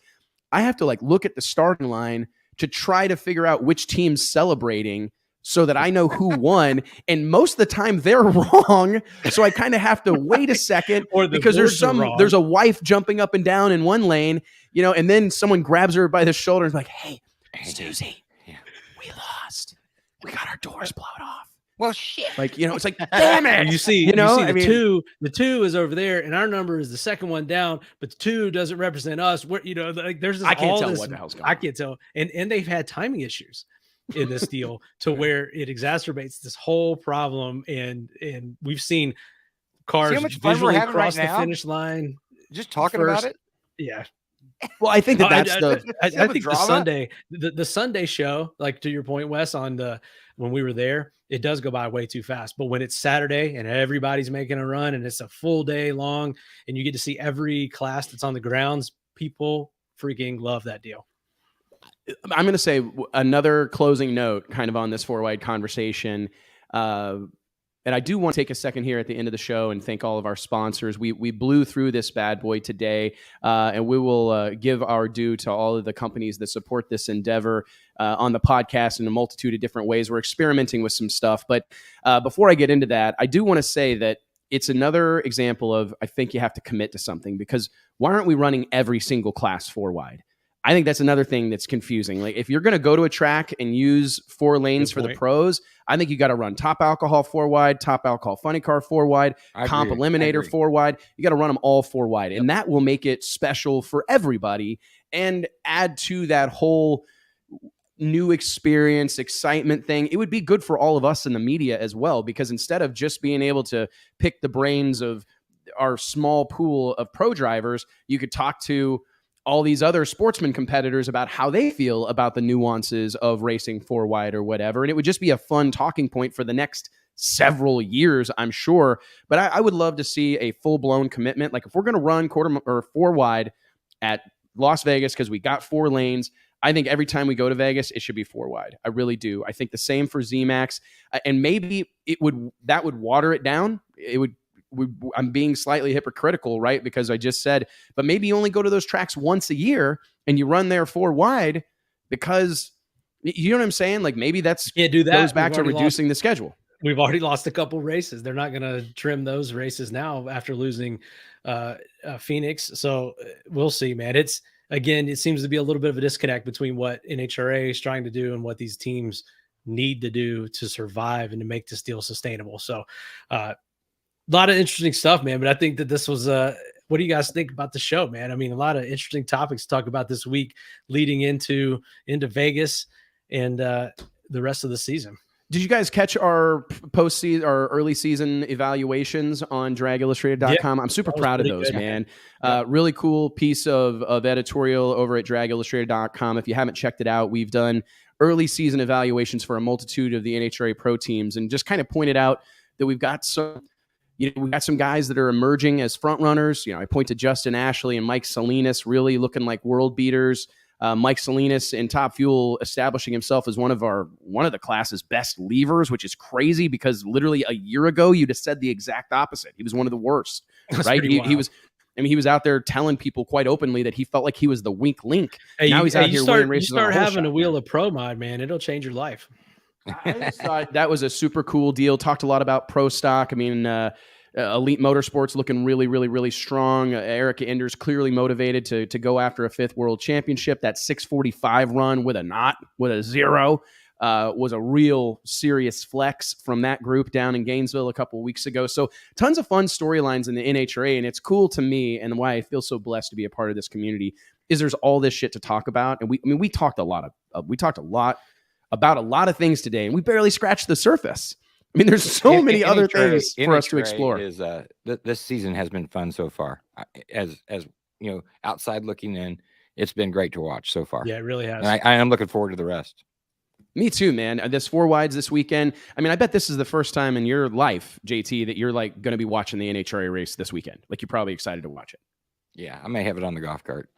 A: I have to look at the starting line to try to figure out which team's celebrating, so that I know who won. And most of the time they're wrong, so I kind of have to wait a second because there's a wife jumping up and down in one lane, and then someone grabs her by the shoulder and is like, "Hey, Susie, we lost. We got our doors blown off."
C: Well, shit.
A: It's like, damn it.
B: You see the 2 is over there, and our number is the second one down, but the 2 doesn't represent us. There's this,
A: I can't tell what the hell's going on.
B: I can't tell. And they've had timing issues in this deal to where it exacerbates this whole problem. And we've seen cars visually cross the finish line.
C: Just talking about it.
B: Yeah.
A: Well, I think I
B: think the Sunday show, like to your point, Wes, when we were there, it does go by way too fast. But when it's Saturday and everybody's making a run and it's a full day long and you get to see every class that's on the grounds, people freaking love that deal.
A: I'm going to say another closing note kind of on this 4-wide conversation. And I do want to take a second here at the end of the show and thank all of our sponsors. We blew through this bad boy today, and we will give our due to all of the companies that support this endeavor on the podcast in a multitude of different ways. We're experimenting with some stuff. But before I get into that, I do want to say that it's another example of I think you have to commit to something, because why aren't we running every single class 4-wide? I think that's another thing that's confusing. Like if you're going to go to a track and use 4 lanes for the pros, I think you got to run top alcohol 4-wide, top alcohol funny car 4-wide, comp eliminator 4-wide. You got to run them all 4-wide. Yep. And that will make it special for everybody and add to that whole new experience, excitement thing. It would be good for all of us in the media as well, because instead of just being able to pick the brains of our small pool of pro drivers, you could talk to all these other sportsman competitors about how they feel about the nuances of racing 4-wide or whatever. And it would just be a fun talking point for the next several years, I'm sure. But I would love to see a full-blown commitment. Like if we're going to run 4-wide at Las Vegas because we got 4 lanes, I think every time we go to Vegas, it should be 4-wide. I really do. I think the same for ZMAX. And maybe that would water it down. I'm being slightly hypocritical, right? Because I just said, but maybe you only go to those tracks once a year and you run there 4-wide because you know what I'm saying? Like maybe goes back to reducing the schedule.
B: We've already lost a couple races. They're not going to trim those races now after losing Phoenix. So we'll see, man. It seems to be a little bit of a disconnect between what NHRA is trying to do and what these teams need to do to survive and to make this deal sustainable. So, a lot of interesting stuff, man. But I think that this was what do you guys think about the show, man? I mean, a lot of interesting topics to talk about this week leading into Vegas and the rest of the season.
A: Did you guys catch our our early season evaluations on dragillustrated.com? I'm super proud of those, man. Really cool piece of editorial over at dragillustrated.com. If you haven't checked it out, we've done early season evaluations for a multitude of the NHRA pro teams and just kind of pointed out that we've got some guys that are emerging as front runners. I point to Justin Ashley and Mike Salinas really looking like world beaters. Mike Salinas in Top Fuel establishing himself as one of the class's best levers, which is crazy because literally a year ago you'd have said the exact opposite. He was one of the worst, right? He was out there telling people quite openly that he felt like he was the weak link.
B: Hey,
A: now he's out here winning races.
B: You start having a wheel of pro mod, man. It'll change your life.
A: I just thought that was a super cool deal. Talked a lot about pro stock. I mean, Elite Motorsports looking really, really, really strong. Erica Enders clearly motivated to go after a 5th world championship. That 6:45 run with a 0 was a real serious flex from that group down in Gainesville a couple of weeks ago. So tons of fun storylines in the NHRA, and it's cool to me, and why I feel so blessed to be a part of this community is there's all this shit to talk about. And we talked a lot about a lot of things today, and we barely scratched the surface. I mean, there's so many other things for us to explore.
C: This season has been fun so far. As outside looking in, it's been great to watch so far.
B: Yeah, it really has.
C: And I am looking forward to the rest.
A: Me too, man. This 4-wides this weekend. I mean, I bet this is the first time in your life, JT, that you're like going to be watching the NHRA race this weekend. Like, you're probably excited to watch it.
C: Yeah, I may have it on the golf cart.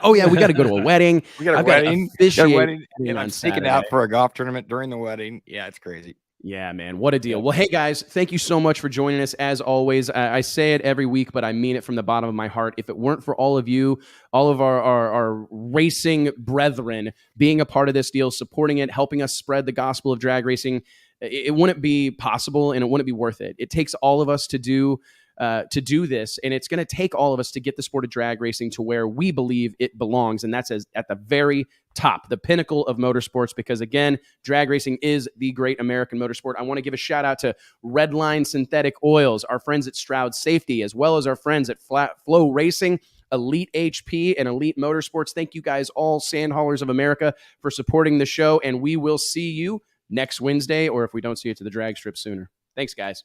A: Oh yeah, we got to go to a wedding.
C: We got a wedding. And I'm sneaking out for a golf tournament during the wedding. Yeah, it's crazy.
A: Yeah, man. What a deal. Well, hey, guys, thank you so much for joining us. As always, I say it every week, but I mean it from the bottom of my heart. If it weren't for all of you, all of our racing brethren being a part of this deal, supporting it, helping us spread the gospel of drag racing, it wouldn't be possible and it wouldn't be worth it. It takes all of us to do this, and it's going to take all of us to get the sport of drag racing to where we believe it belongs, and that's at the very top, the pinnacle of motorsports, because again, drag racing is the great American motorsport. I want to give a shout out to Redline Synthetic Oils, our friends at Stroud Safety, as well as our friends at Flat Flow Racing, Elite HP, and Elite Motorsports. Thank you guys all, Sand Haulers of America, for supporting the show, and we will see you next Wednesday, or if we don't see you to the drag strip sooner. Thanks, guys.